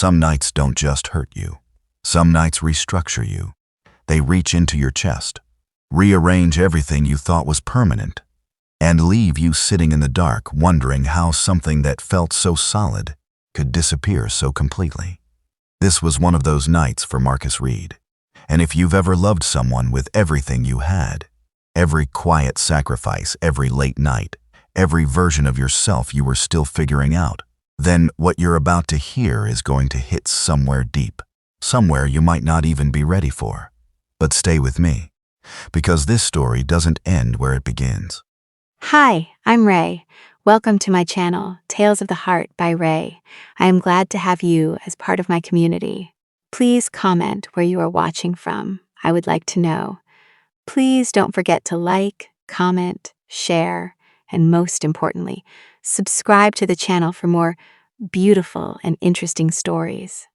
Some nights don't just hurt you. Some nights restructure you. They reach into your chest, rearrange everything you thought was permanent, and leave you sitting in the dark wondering how something that felt so solid could disappear so completely. This was one of those nights for Marcus Reed. And if you've ever loved someone with everything you had, every quiet sacrifice, every late night, every version of yourself you were still figuring out, then what you're about to hear is going to hit somewhere deep, somewhere you might not even be ready for. But stay with me, because this story doesn't end where it begins. Hi, I'm Ray. Welcome to my channel, Tales of the Heart by Ray. I am glad to have you as part of my community. Please comment where you are watching from. I would like to know. Please don't forget to like, comment, share, and most importantly, subscribe to the channel for more beautiful and interesting stories.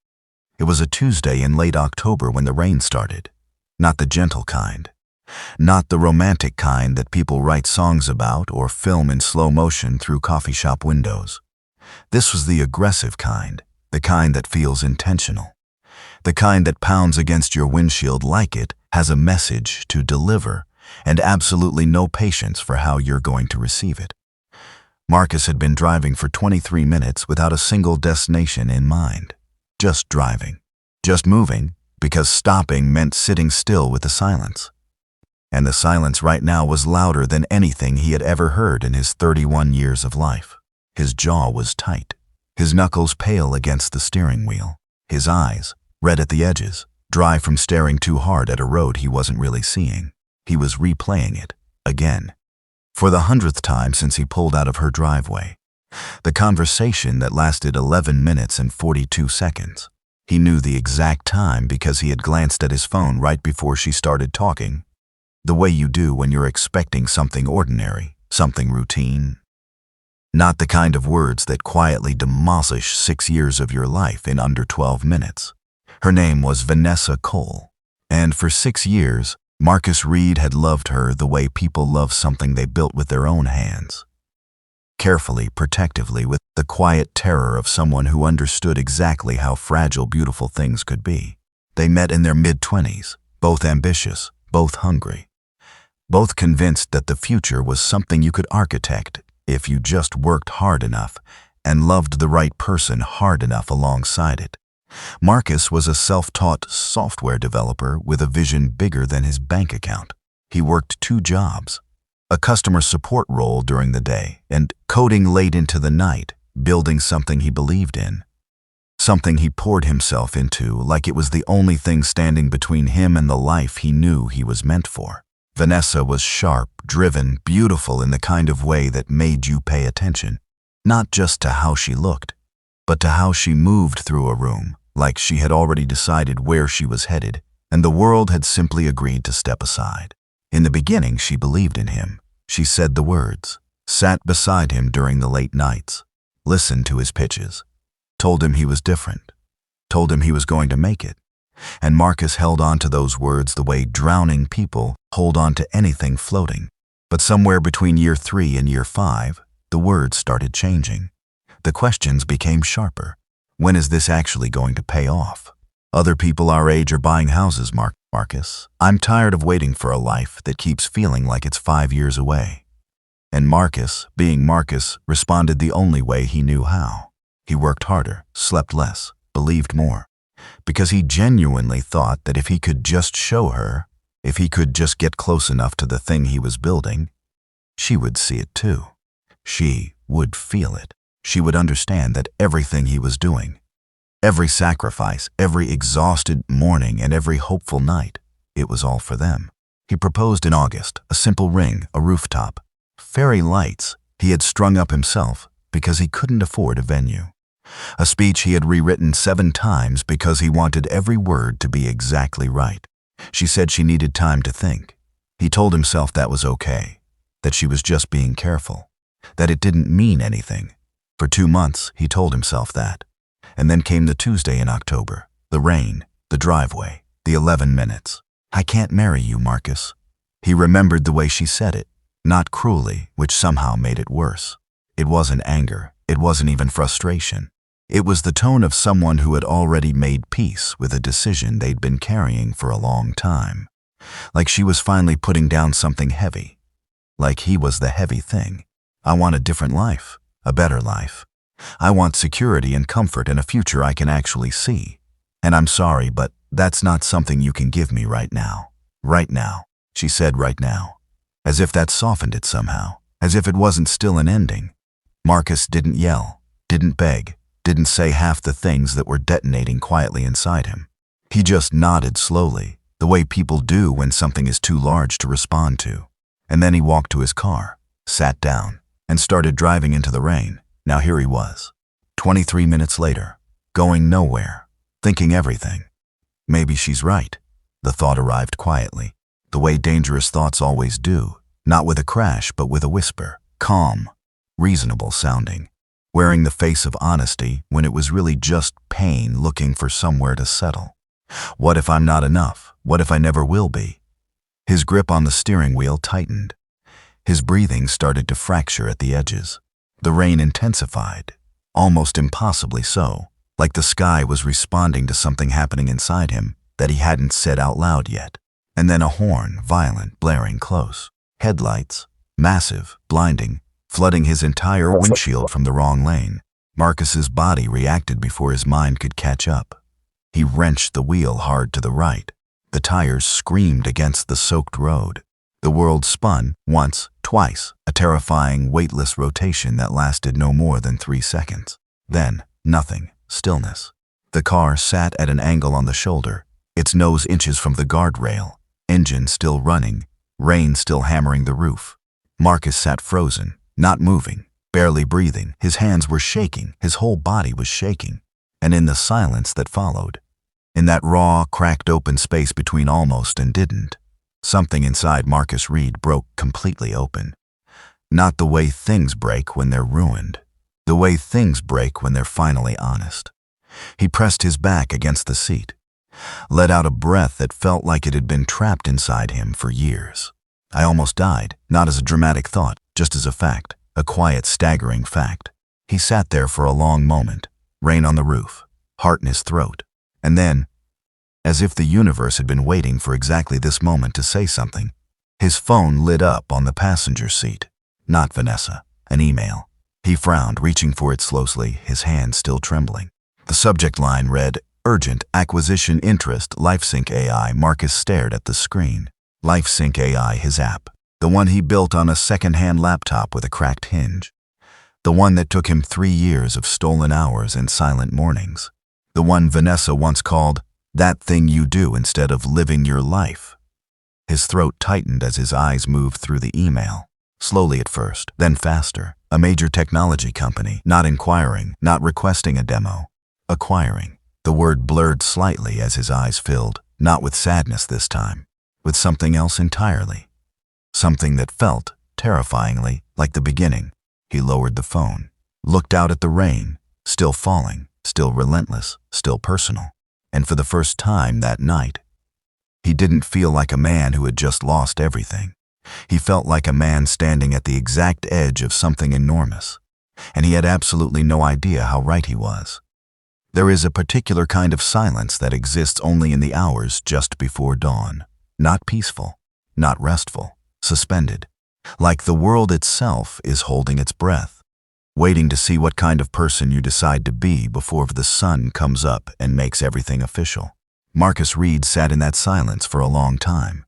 It was a Tuesday in late October when the rain started. Not the gentle kind. Not the romantic kind that people write songs about or film in slow motion through coffee shop windows. This was the aggressive kind, the kind that feels intentional. The kind that pounds against your windshield like it has a message to deliver and absolutely no patience for how you're going to receive it. Marcus had been driving for 23 minutes without a single destination in mind. Just driving. Just moving, because stopping meant sitting still with the silence. And the silence right now was louder than anything he had ever heard in his 31 years of life. His jaw was tight, his knuckles pale against the steering wheel, his eyes red at the edges, dry from staring too hard at a road he wasn't really seeing. He was replaying it, again. For the 100th time since he pulled out of her driveway. The conversation that lasted 11 minutes and 42 seconds. He knew the exact time because he had glanced at his phone right before she started talking. The way you do when you're expecting something ordinary, something routine. Not the kind of words that quietly demolish 6 years of your life in under 12 minutes. Her name was Vanessa Cole, and for 6 years, Marcus Reed had loved her the way people love something they built with their own hands. Carefully, protectively, with the quiet terror of someone who understood exactly how fragile beautiful things could be. They met in their mid-20s, both ambitious, both hungry, both convinced that the future was something you could architect if you just worked hard enough and loved the right person hard enough alongside it. Marcus was a self-taught software developer with a vision bigger than his bank account. He worked 2 jobs, a customer support role during the day and coding late into the night, building something he believed in. Something he poured himself into like it was the only thing standing between him and the life he knew he was meant for. Vanessa was sharp, driven, beautiful in the kind of way that made you pay attention, not just to how she looked, but to how she moved through a room, like she had already decided where she was headed, and the world had simply agreed to step aside. In the beginning, she believed in him. She said the words, sat beside him during the late nights, listened to his pitches, told him he was different, told him he was going to make it. And Marcus held on to those words the way drowning people hold on to anything floating. But somewhere between year 3 and year 5, the words started changing. The questions became sharper. When is this actually going to pay off? Other people our age are buying houses, Marcus. I'm tired of waiting for a life that keeps feeling like it's 5 years away. And Marcus, being Marcus, responded the only way he knew how. He worked harder, slept less, believed more. Because he genuinely thought that if he could just show her, if he could just get close enough to the thing he was building, she would see it too. She would feel it. She would understand that everything he was doing, every sacrifice, every exhausted morning, and every hopeful night, it was all for them. He proposed in August, a simple ring, a rooftop, fairy lights he had strung up himself because he couldn't afford a venue. A speech he had rewritten 7 times because he wanted every word to be exactly right. She said she needed time to think. He told himself that was okay, that she was just being careful, that it didn't mean anything. For 2 months, he told himself that. And then came the Tuesday in October, the rain, the driveway, the 11 minutes. I can't marry you, Marcus. He remembered the way she said it, not cruelly, which somehow made it worse. It wasn't anger. It wasn't even frustration. It was the tone of someone who had already made peace with a decision they'd been carrying for a long time. Like she was finally putting down something heavy. Like he was the heavy thing. I want a different life, a better life. I want security and comfort and a future I can actually see. And I'm sorry, but that's not something you can give me right now. Right now, she said, right now. As if that softened it somehow. As if it wasn't still an ending. Marcus didn't yell, didn't beg, didn't say half the things that were detonating quietly inside him. He just nodded slowly, the way people do when something is too large to respond to. And then he walked to his car, sat down, and started driving into the rain. Now here he was, 23 minutes later, going nowhere, thinking everything. Maybe she's right. The thought arrived quietly, the way dangerous thoughts always do, not with a crash but with a whisper, calm, reasonable sounding, wearing the face of honesty when it was really just pain looking for somewhere to settle. What if I'm not enough? What if I never will be? His grip on the steering wheel tightened. His breathing started to fracture at the edges. The rain intensified, almost impossibly so, like the sky was responding to something happening inside him that he hadn't said out loud yet. And then a horn, violent, blaring close. Headlights, massive, blinding, flooding his entire windshield from the wrong lane. Marcus's body reacted before his mind could catch up. He wrenched the wheel hard to the right. The tires screamed against the soaked road. The world spun, once, twice, a terrifying, weightless rotation that lasted no more than 3 seconds. Then, nothing, stillness. The car sat at an angle on the shoulder, its nose inches from the guardrail, engine still running, rain still hammering the roof. Marcus sat frozen, not moving, barely breathing. His hands were shaking, his whole body was shaking. And in the silence that followed, in that raw, cracked open space between almost and didn't, something inside Marcus Reed broke completely open. Not the way things break when they're ruined. The way things break when they're finally honest. He pressed his back against the seat, let out a breath that felt like it had been trapped inside him for years. I almost died, not as a dramatic thought, just as a fact, a quiet, staggering fact. He sat there for a long moment, rain on the roof, heart in his throat, and then, as if the universe had been waiting for exactly this moment to say something, his phone lit up on the passenger seat. Not Vanessa, an email. He frowned, reaching for it slowly, his hand still trembling. The subject line read, Urgent Acquisition Interest, LifeSync AI. Marcus stared at the screen. LifeSync AI, his app. The one he built on a second-hand laptop with a cracked hinge. The one that took him 3 years of stolen hours and silent mornings. The one Vanessa once called, that thing you do instead of living your life. His throat tightened as his eyes moved through the email. Slowly at first, then faster. A major technology company, not inquiring, not requesting a demo. Acquiring. The word blurred slightly as his eyes filled, not with sadness this time, with something else entirely. Something that felt, terrifyingly, like the beginning. He lowered the phone, looked out at the rain, still falling, still relentless, still personal. And for the first time that night, he didn't feel like a man who had just lost everything. He felt like a man standing at the exact edge of something enormous, and he had absolutely no idea how right he was. There is a particular kind of silence that exists only in the hours just before dawn. Not peaceful, not restful, suspended. Like the world itself is holding its breath, waiting to see what kind of person you decide to be before the sun comes up and makes everything official. Marcus Reed sat in that silence for a long time.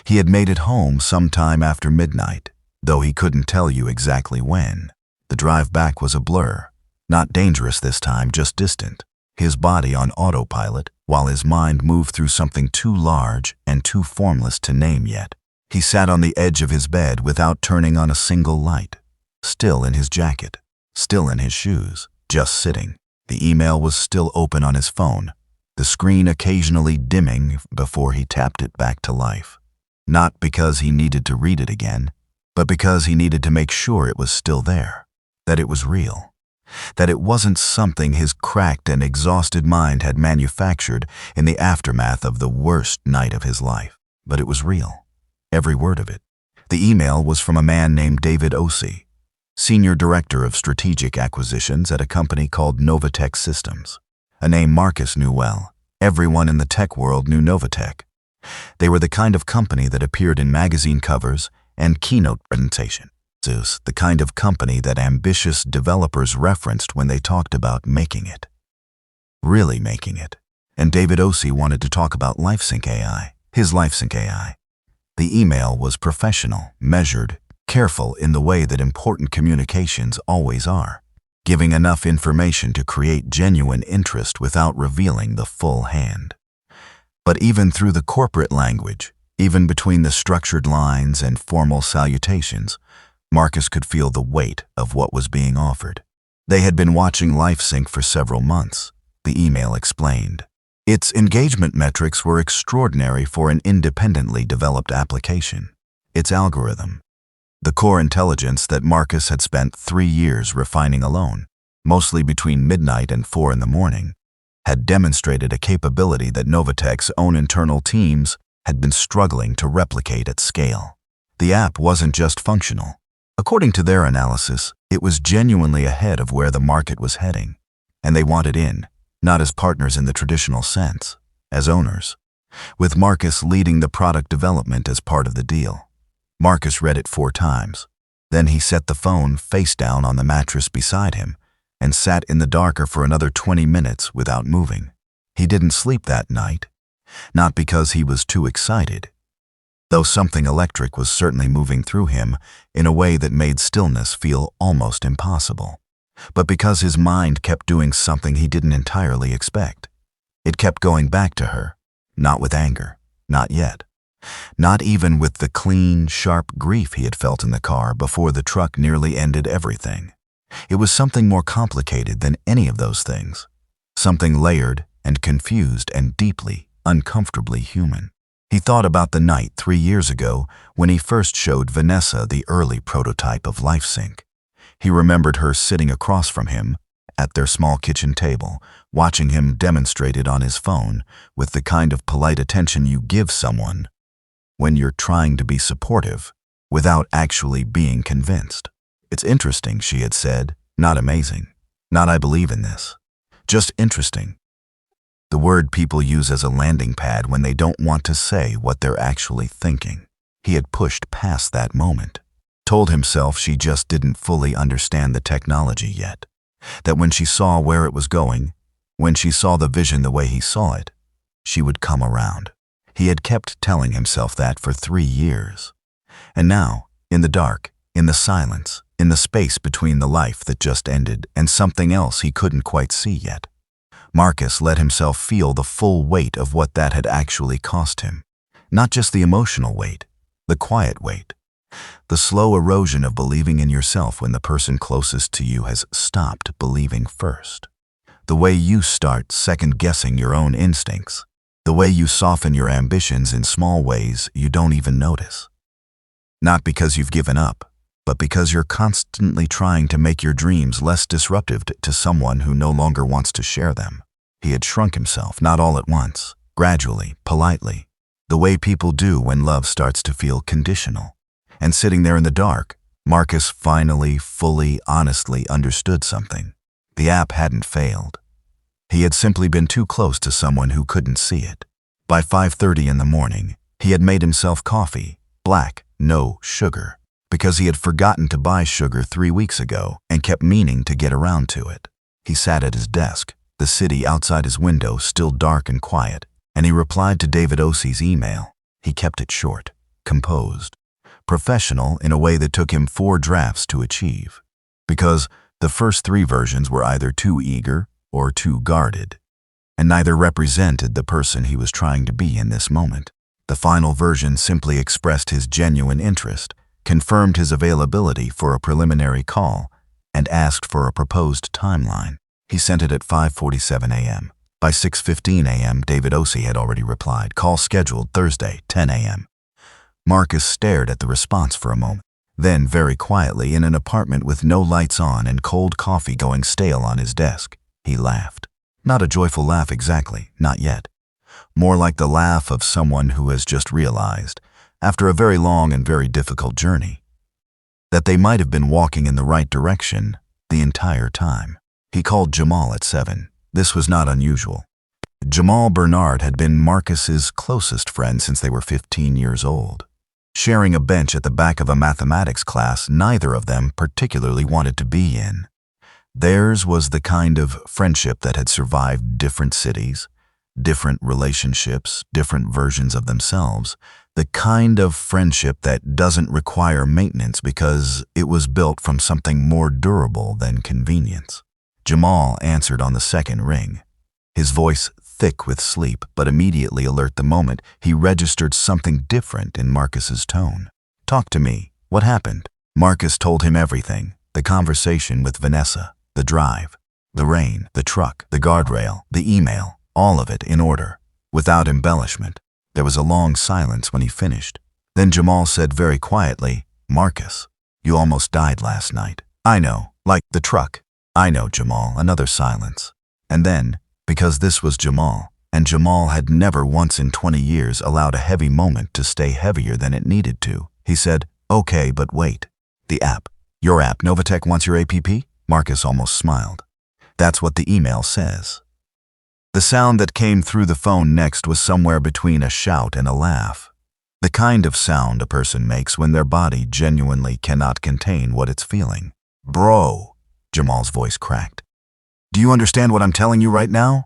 He had made it home sometime after midnight, though he couldn't tell you exactly when. The drive back was a blur. Not dangerous this time, just distant. His body on autopilot, while his mind moved through something too large and too formless to name yet. He sat on the edge of his bed without turning on a single light. Still in his jacket, still in his shoes, just sitting. The email was still open on his phone, the screen occasionally dimming before he tapped it back to life. Not because he needed to read it again, but because he needed to make sure it was still there, that it was real, that it wasn't something his cracked and exhausted mind had manufactured in the aftermath of the worst night of his life. But it was real, every word of it. The email was from a man named David Ossie, Senior Director of Strategic Acquisitions at a company called Novatech Systems. A name Marcus knew well. Everyone in the tech world knew Novatech. They were the kind of company that appeared in magazine covers and keynote presentations. The kind of company that ambitious developers referenced when they talked about making it. Really making it. And David Ossie wanted to talk about LifeSync AI, his LifeSync AI. The email was professional, measured, careful in the way that important communications always are, giving enough information to create genuine interest without revealing the full hand. But even through the corporate language, even between the structured lines and formal salutations, Marcus could feel the weight of what was being offered. They had been watching LifeSync for several months, the email explained. Its engagement metrics were extraordinary for an independently developed application. Its algorithm, the core intelligence that Marcus had spent 3 years refining alone, mostly between midnight and 4 in the morning, had demonstrated a capability that Novatech's own internal teams had been struggling to replicate at scale. The app wasn't just functional. According to their analysis, it was genuinely ahead of where the market was heading, and they wanted in, not as partners in the traditional sense, as owners, with Marcus leading the product development as part of the deal. Marcus read it 4 times. Then he set the phone face down on the mattress beside him and sat in the darker for another 20 minutes without moving. He didn't sleep that night, not because he was too excited, though something electric was certainly moving through him in a way that made stillness feel almost impossible, but because his mind kept doing something he didn't entirely expect. It kept going back to her, not with anger, not yet. Not even with the clean, sharp grief he had felt in the car before the truck nearly ended everything. It was something more complicated than any of those things. Something layered and confused and deeply, uncomfortably human. He thought about the night 3 years ago when he first showed Vanessa the early prototype of LifeSync. He remembered her sitting across from him at their small kitchen table, watching him demonstrate it on his phone with the kind of polite attention you give someone when you're trying to be supportive without actually being convinced. It's interesting, she had said, not amazing, not I believe in this, just interesting. The word people use as a landing pad when they don't want to say what they're actually thinking. He had pushed past that moment, told himself she just didn't fully understand the technology yet, that when she saw where it was going, when she saw the vision the way he saw it, she would come around. He had kept telling himself that for 3 years. And now, in the dark, in the silence, in the space between the life that just ended and something else he couldn't quite see yet, Marcus let himself feel the full weight of what that had actually cost him. Not just the emotional weight, the quiet weight, the slow erosion of believing in yourself when the person closest to you has stopped believing first. The way you start second-guessing your own instincts. The way you soften your ambitions in small ways you don't even notice. Not because you've given up, but because you're constantly trying to make your dreams less disruptive to someone who no longer wants to share them. He had shrunk himself, not all at once, gradually, politely, the way people do when love starts to feel conditional. And sitting there in the dark, Marcus finally, fully, honestly understood something. The app hadn't failed. He had simply been too close to someone who couldn't see it. By 5:30 in the morning, he had made himself coffee, black, no sugar, because he had forgotten to buy sugar 3 weeks ago and kept meaning to get around to it. He sat at his desk, the city outside his window still dark and quiet, and he replied to David Ossie's email. He kept it short, composed, professional in a way that took him 4 drafts to achieve, because the first 3 versions were either too eager or too guarded, and neither represented the person he was trying to be in this moment. The final version simply expressed his genuine interest, confirmed his availability for a preliminary call, and asked for a proposed timeline. He sent it at 5:47 a.m. By 6:15 a.m., David Ossie had already replied, "Call scheduled Thursday, 10 a.m. Marcus stared at the response for a moment. Then, very quietly, in an apartment with no lights on and cold coffee going stale on his desk, he laughed. Not a joyful laugh exactly, not yet. More like the laugh of someone who has just realized, after a very long and very difficult journey, that they might have been walking in the right direction the entire time. He called Jamal at 7. This was not unusual. Jamal Bernard had been Marcus's closest friend since they were 15 years old. Sharing a bench at the back of a mathematics class neither of them particularly wanted to be in. Theirs was the kind of friendship that had survived different cities, different relationships, different versions of themselves, the kind of friendship that doesn't require maintenance because it was built from something more durable than convenience. Jamal answered on the second ring, his voice thick with sleep, but immediately alert the moment he registered something different in Marcus's tone. "Talk to me. What happened?" Marcus told him everything, the conversation with Vanessa, the drive, the rain, the truck, the guardrail, the email, all of it in order, without embellishment. There was a long silence when he finished. Then Jamal said very quietly, "Marcus, you almost died last night." "I know, like the truck." "I know, Jamal." Another silence. And then, because this was Jamal, and Jamal had never once in 20 years allowed a heavy moment to stay heavier than it needed to, he said, "Okay, but wait. The app. Your app. Novatech wants your app?" Marcus almost smiled. "That's what the email says." The sound that came through the phone next was somewhere between a shout and a laugh. The kind of sound a person makes when their body genuinely cannot contain what it's feeling. "Bro," Jamal's voice cracked. "Do you understand what I'm telling you right now?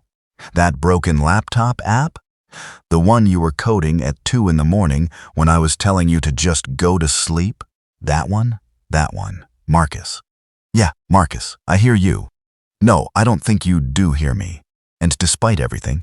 That broken laptop app? The one you were coding at 2 in the morning when I was telling you to just go to sleep? That one? That one. Marcus." "Yeah, Marcus, I hear you." "No, I don't think you do hear me." And despite everything,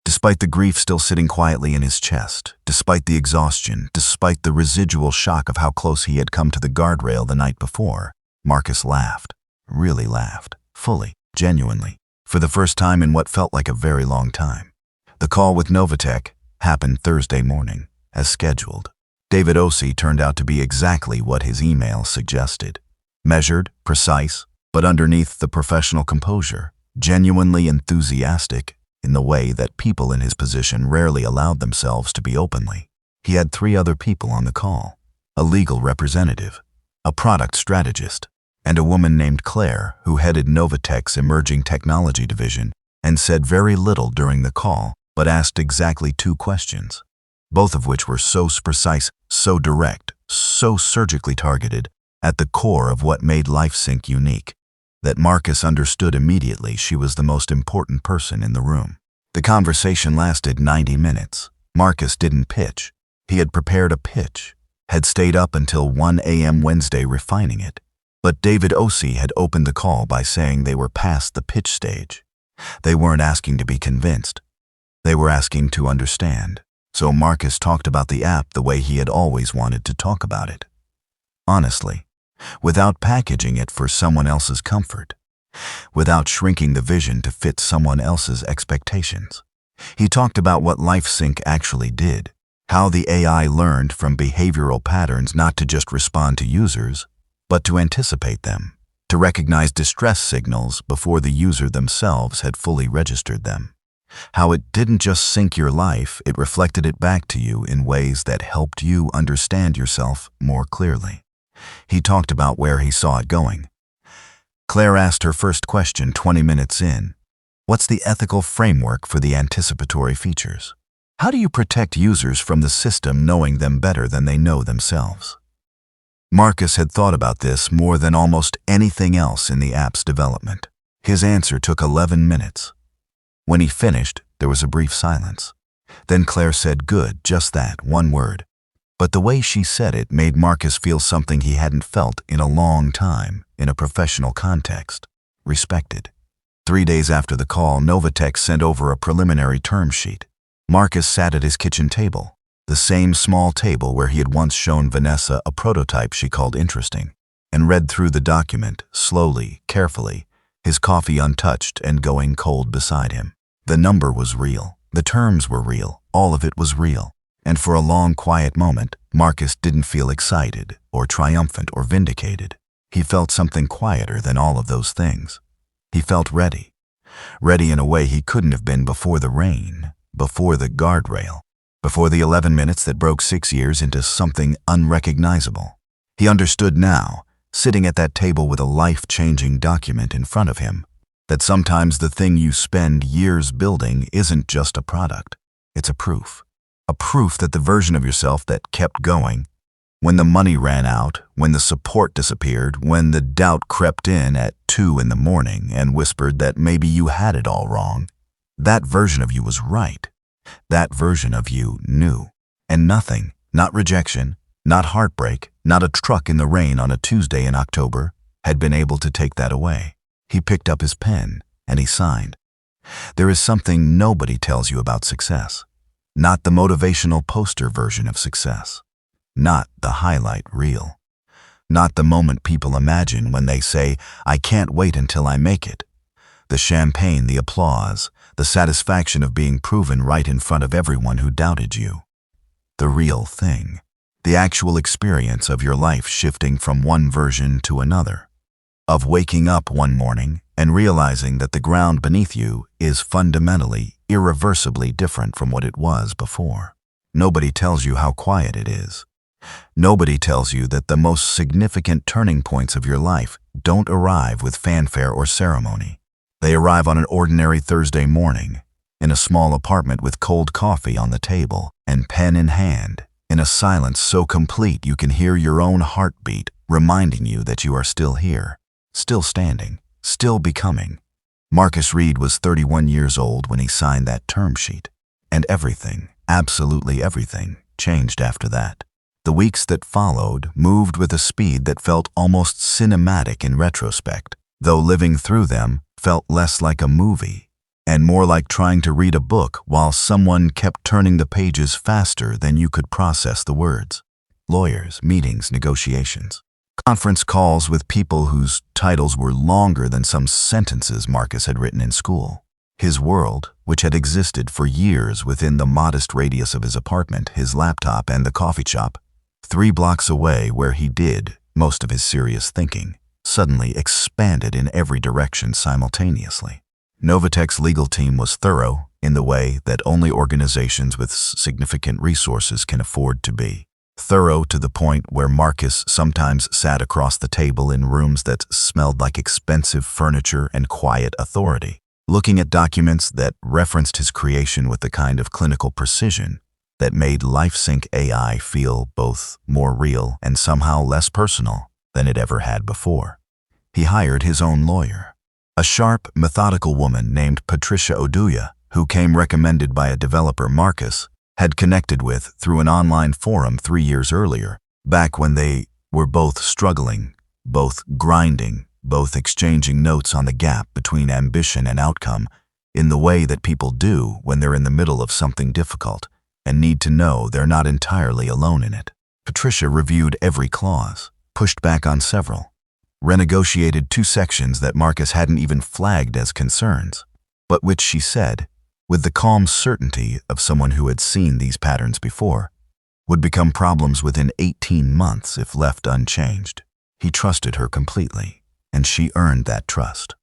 despite the grief still sitting quietly in his chest, despite the exhaustion, despite the residual shock of how close he had come to the guardrail the night before, Marcus laughed, really laughed, fully, genuinely, for the first time in what felt like a very long time. The call with Novatech happened Thursday morning, as scheduled. David Ossie turned out to be exactly what his email suggested. Measured, precise, but underneath the professional composure, genuinely enthusiastic in the way that people in his position rarely allowed themselves to be openly. He had 3 other people on the call, a legal representative, a product strategist, and a woman named Claire who headed Novatech's emerging technology division and said very little during the call but asked exactly 2 questions, both of which were so precise, so direct, so surgically targeted at the core of what made LifeSync unique, that Marcus understood immediately she was the most important person in the room. The conversation lasted 90 minutes. Marcus didn't pitch. He had prepared a pitch, had stayed up until 1 a.m. Wednesday refining it. But David Ossie had opened the call by saying they were past the pitch stage. They weren't asking to be convinced. They were asking to understand. So Marcus talked about the app the way he had always wanted to talk about it. Honestly, without packaging it for someone else's comfort, without shrinking the vision to fit someone else's expectations. He talked about what LifeSync actually did, how the AI learned from behavioral patterns not to just respond to users, but to anticipate them, to recognize distress signals before the user themselves had fully registered them. How it didn't just sync your life, it reflected it back to you in ways that helped you understand yourself more clearly. He talked about where he saw it going. Claire asked her first question 20 minutes in. What's the ethical framework for the anticipatory features? How do you protect users from the system knowing them better than they know themselves? Marcus had thought about this more than almost anything else in the app's development. His answer took 11 minutes. When he finished, there was a brief silence. Then Claire said, "Good, just that, one word." But the way she said it made Marcus feel something he hadn't felt in a long time in a professional context: respected. 3 days after the call, Novatech sent over a preliminary term sheet. Marcus sat at his kitchen table, the same small table where he had once shown Vanessa a prototype she called interesting, and read through the document, slowly, carefully, his coffee untouched and going cold beside him. The number was real. The terms were real. All of it was real. And for a long, quiet moment, Marcus didn't feel excited or triumphant or vindicated. He felt something quieter than all of those things. He felt ready. Ready in a way he couldn't have been before the rain, before the guardrail, before the 11 minutes that broke 6 years into something unrecognizable. He understood now, sitting at that table with a life-changing document in front of him, that sometimes the thing you spend years building isn't just a product, it's a proof. A proof that the version of yourself that kept going, when the money ran out, when the support disappeared, when the doubt crept in at 2 in the morning and whispered that maybe you had it all wrong, that version of you was right. That version of you knew. And nothing, not rejection, not heartbreak, not a truck in the rain on a Tuesday in October, had been able to take that away. He picked up his pen and he signed. There is something nobody tells you about success. Not the motivational poster version of success. Not the highlight reel. Not the moment people imagine when they say, "I can't wait until I make it." The champagne, the applause, the satisfaction of being proven right in front of everyone who doubted you. The real thing. The actual experience of your life shifting from one version to another. Of waking up one morning and realizing that the ground beneath you is fundamentally, irreversibly different from what it was before. Nobody tells you how quiet it is. Nobody tells you that the most significant turning points of your life don't arrive with fanfare or ceremony. They arrive on an ordinary Thursday morning, in a small apartment with cold coffee on the table and pen in hand, in a silence so complete you can hear your own heartbeat reminding you that you are still here, still standing, still becoming. Marcus Reed was 31 years old when he signed that term sheet, and everything, absolutely everything, changed after that. The weeks that followed moved with a speed that felt almost cinematic in retrospect, though living through them felt less like a movie and more like trying to read a book while someone kept turning the pages faster than you could process the words. Lawyers, meetings, negotiations. Conference calls with people whose titles were longer than some sentences Marcus had written in school. His world, which had existed for years within the modest radius of his apartment, his laptop, and the coffee shop, 3 blocks away where he did most of his serious thinking, suddenly expanded in every direction simultaneously. Novatech's legal team was thorough in the way that only organizations with significant resources can afford to be. Thorough to the point where Marcus sometimes sat across the table in rooms that smelled like expensive furniture and quiet authority, looking at documents that referenced his creation with the kind of clinical precision that made LifeSync AI feel both more real and somehow less personal than it ever had before. He hired his own lawyer, a sharp, methodical woman named Patricia Oduya, who came recommended by a developer Marcus had connected with through an online forum 3 years earlier, back when they were both struggling, both grinding, both exchanging notes on the gap between ambition and outcome in the way that people do when they're in the middle of something difficult and need to know they're not entirely alone in it. Patricia reviewed every clause, pushed back on several, renegotiated 2 sections that Marcus hadn't even flagged as concerns, but which she said, with the calm certainty of someone who had seen these patterns before, would become problems within 18 months if left unchanged. He trusted her completely, and she earned that trust.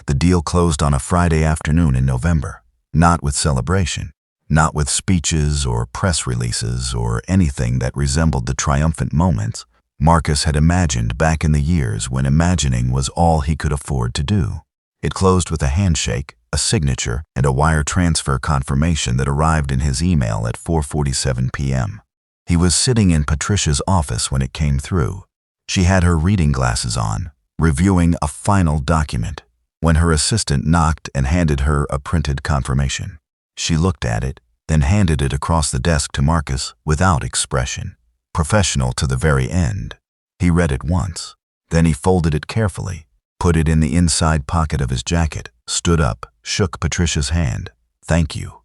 The deal closed on a Friday afternoon in November, not with celebration, not with speeches or press releases or anything that resembled the triumphant moments Marcus had imagined back in the years when imagining was all he could afford to do. It closed with a handshake, a signature, and a wire transfer confirmation that arrived in his email at 4:47 p.m. He was sitting in Patricia's office when it came through. She had her reading glasses on, reviewing a final document, when her assistant knocked and handed her a printed confirmation. She looked at it, then handed it across the desk to Marcus without expression, professional to the very end. He read it once, then he folded it carefully, put it in the inside pocket of his jacket, stood up, shook Patricia's hand, "Thank you,"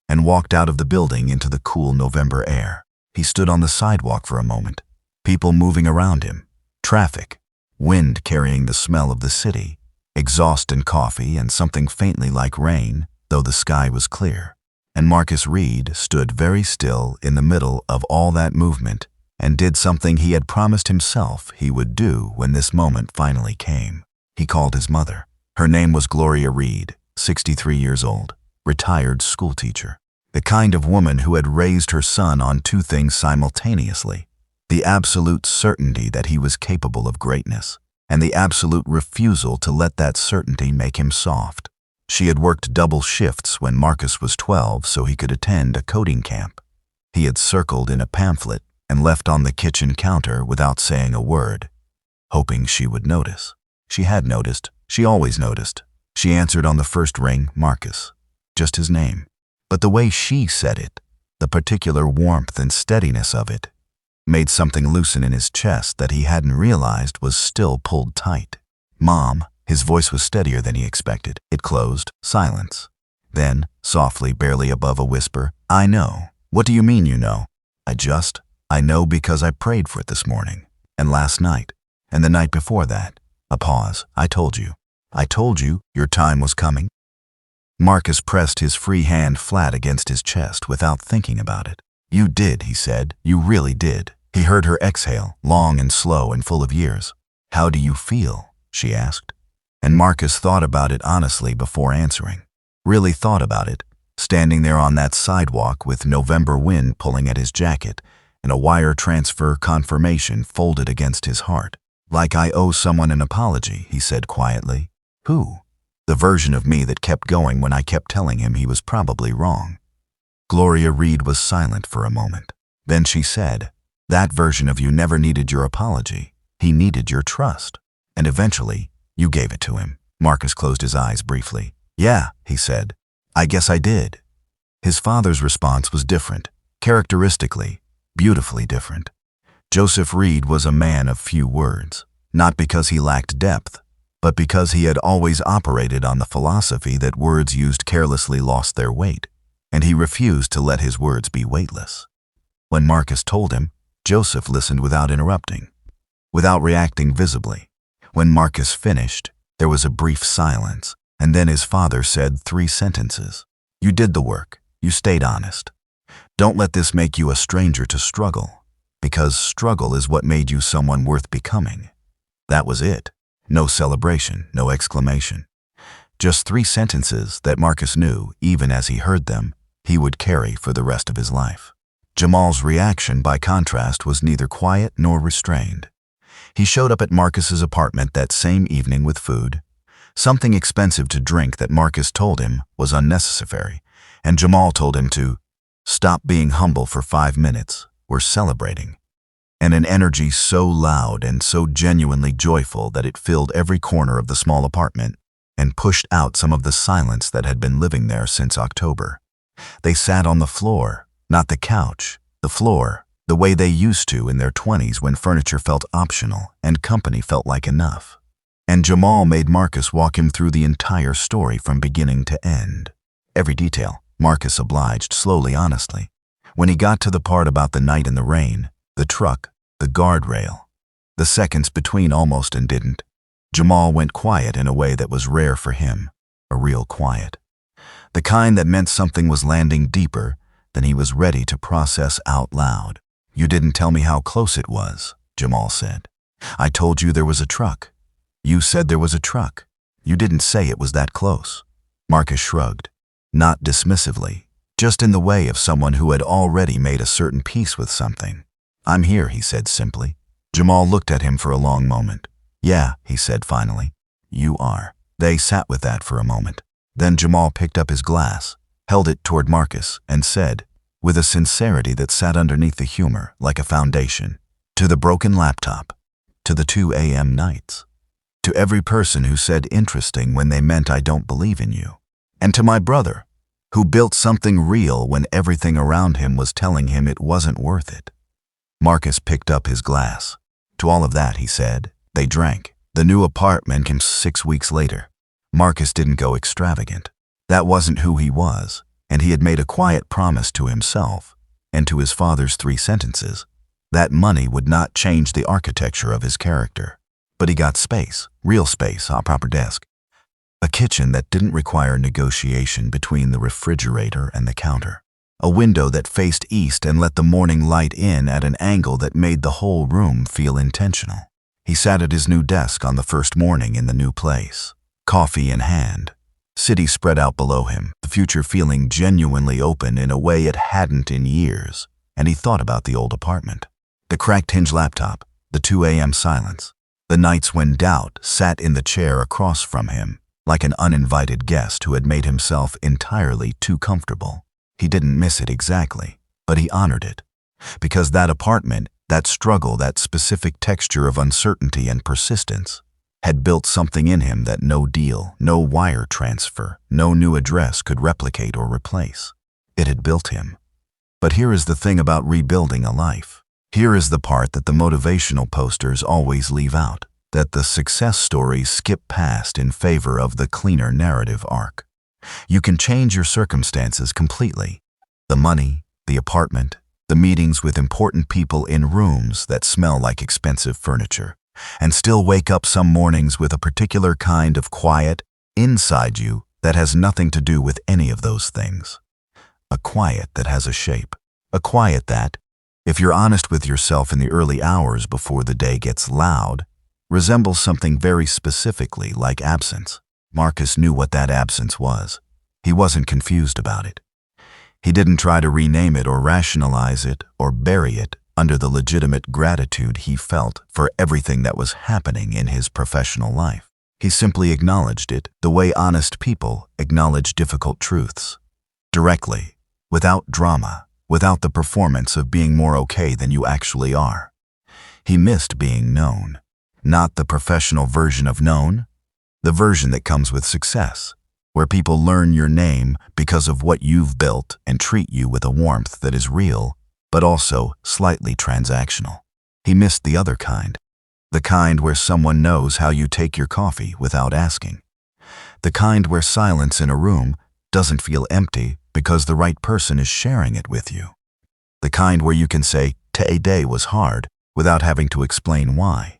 and walked out of the building into the cool November air. He stood on the sidewalk for a moment, people moving around him, traffic, wind carrying the smell of the city, exhaust and coffee and something faintly like rain, though the sky was clear. And Marcus Reed stood very still in the middle of all that movement and did something he had promised himself he would do when this moment finally came. He called his mother. Her name was Gloria Reed, 63 years old, retired schoolteacher, the kind of woman who had raised her son on 2 things simultaneously, The absolute certainty that he was capable of greatness, and the absolute refusal to let that certainty make him soft. She had worked double shifts when Marcus was 12 so he could attend a coding camp. He had circled in a pamphlet and left on the kitchen counter without saying a word, hoping she would notice. She had noticed. She always noticed. She answered on the first ring, Marcus. Just his name. But the way she said it, the particular warmth and steadiness of it, made something loosen in his chest that he hadn't realized was still pulled tight. Mom. His voice was steadier than he expected. It closed. Silence. Then, softly, barely above a whisper, I know. What do you mean you know? I know because I prayed for it this morning, and last night, and the night before that. A pause. I told you your time was coming. Marcus pressed his free hand flat against his chest without thinking about it. You did, he said. You really did. He heard her exhale, long and slow and full of years. How do you feel? She asked. And Marcus thought about it honestly before answering. Really thought about it, standing there on that sidewalk with November wind pulling at his jacket and a wire transfer confirmation folded against his heart. Like I owe someone an apology, he said quietly. Who? The version of me that kept going when I kept telling him he was probably wrong. Gloria Reed was silent for a moment. Then she said, that version of you never needed your apology. He needed your trust. And eventually, you gave it to him. Marcus closed his eyes briefly. Yeah, he said. I guess I did. His father's response was different, characteristically, beautifully different. Joseph Reed was a man of few words, not because he lacked depth, but because he had always operated on the philosophy that words used carelessly lost their weight, and he refused to let his words be weightless. When Marcus told him, Joseph listened without interrupting, without reacting visibly. When Marcus finished, there was a brief silence, and then his father said 3 sentences. You did the work. You stayed honest. Don't let this make you a stranger to struggle, because struggle is what made you someone worth becoming. That was it. No celebration, no exclamation. Just 3 sentences that Marcus knew, even as he heard them, he would carry for the rest of his life. Jamal's reaction, by contrast, was neither quiet nor restrained. He showed up at Marcus's apartment that same evening with food, something expensive to drink that Marcus told him was unnecessary, and Jamal told him to stop being humble for 5 minutes. We're celebrating. And an energy so loud and so genuinely joyful that it filled every corner of the small apartment and pushed out some of the silence that had been living there since October. They sat on the floor, not the couch, the floor, the way they used to in their 20s when furniture felt optional and company felt like enough. And Jamal made Marcus walk him through the entire story from beginning to end. Every detail, Marcus obliged, slowly, honestly. When he got to the part about the night in the rain, the truck, the guardrail, the seconds between almost and didn't, Jamal went quiet in a way that was rare for him, a real quiet. The kind that meant something was landing deeper than he was ready to process out loud. You didn't tell me how close it was, Jamal said. I told you there was a truck. You said there was a truck. You didn't say it was that close. Marcus shrugged, not dismissively, just in the way of someone who had already made a certain peace with something. I'm here, he said simply. Jamal looked at him for a long moment. Yeah, he said finally. You are. They sat with that for a moment. Then Jamal picked up his glass, held it toward Marcus, and said, with a sincerity that sat underneath the humor like a foundation, to the broken laptop, to the 2 a.m. nights, to every person who said interesting when they meant I don't believe in you, and to my brother, who built something real when everything around him was telling him it wasn't worth it. Marcus picked up his glass. To all of that, he said. They drank. The new apartment came 6 weeks later. Marcus didn't go extravagant. That wasn't who he was, and he had made a quiet promise to himself and to his father's 3 sentences. That money would not change the architecture of his character. But he got space, real space, a proper desk. A kitchen that didn't require negotiation between the refrigerator and the counter. A window that faced east and let the morning light in at an angle that made the whole room feel intentional. He sat at his new desk on the first morning in the new place, coffee in hand. City spread out below him, the future feeling genuinely open in a way it hadn't in years, and he thought about the old apartment. The cracked hinge laptop, the 2 a.m. silence, the nights when doubt sat in the chair across from him, like an uninvited guest who had made himself entirely too comfortable. He didn't miss it exactly, but he honored it. Because that apartment, that struggle, that specific texture of uncertainty and persistence, had built something in him that no deal, no wire transfer, no new address could replicate or replace. It had built him. But here is the thing about rebuilding a life. Here is the part that the motivational posters always leave out, that the success stories skip past in favor of the cleaner narrative arc. You can change your circumstances completely. The money, the apartment, the meetings with important people in rooms that smell like expensive furniture, and still wake up some mornings with a particular kind of quiet inside you that has nothing to do with any of those things. A quiet that has a shape. A quiet that, if you're honest with yourself in the early hours before the day gets loud, resembles something very specifically like absence. Marcus knew what that absence was. He wasn't confused about it. He didn't try to rename it or rationalize it or bury it under the legitimate gratitude he felt for everything that was happening in his professional life. He simply acknowledged it the way honest people acknowledge difficult truths. Directly, without drama, without the performance of being more okay than you actually are. He missed being known. Not the professional version of known, the version that comes with success, where people learn your name because of what you've built and treat you with a warmth that is real, but also slightly transactional. He missed the other kind, the kind where someone knows how you take your coffee without asking, the kind where silence in a room doesn't feel empty because the right person is sharing it with you, the kind where you can say, "Today was hard," without having to explain why,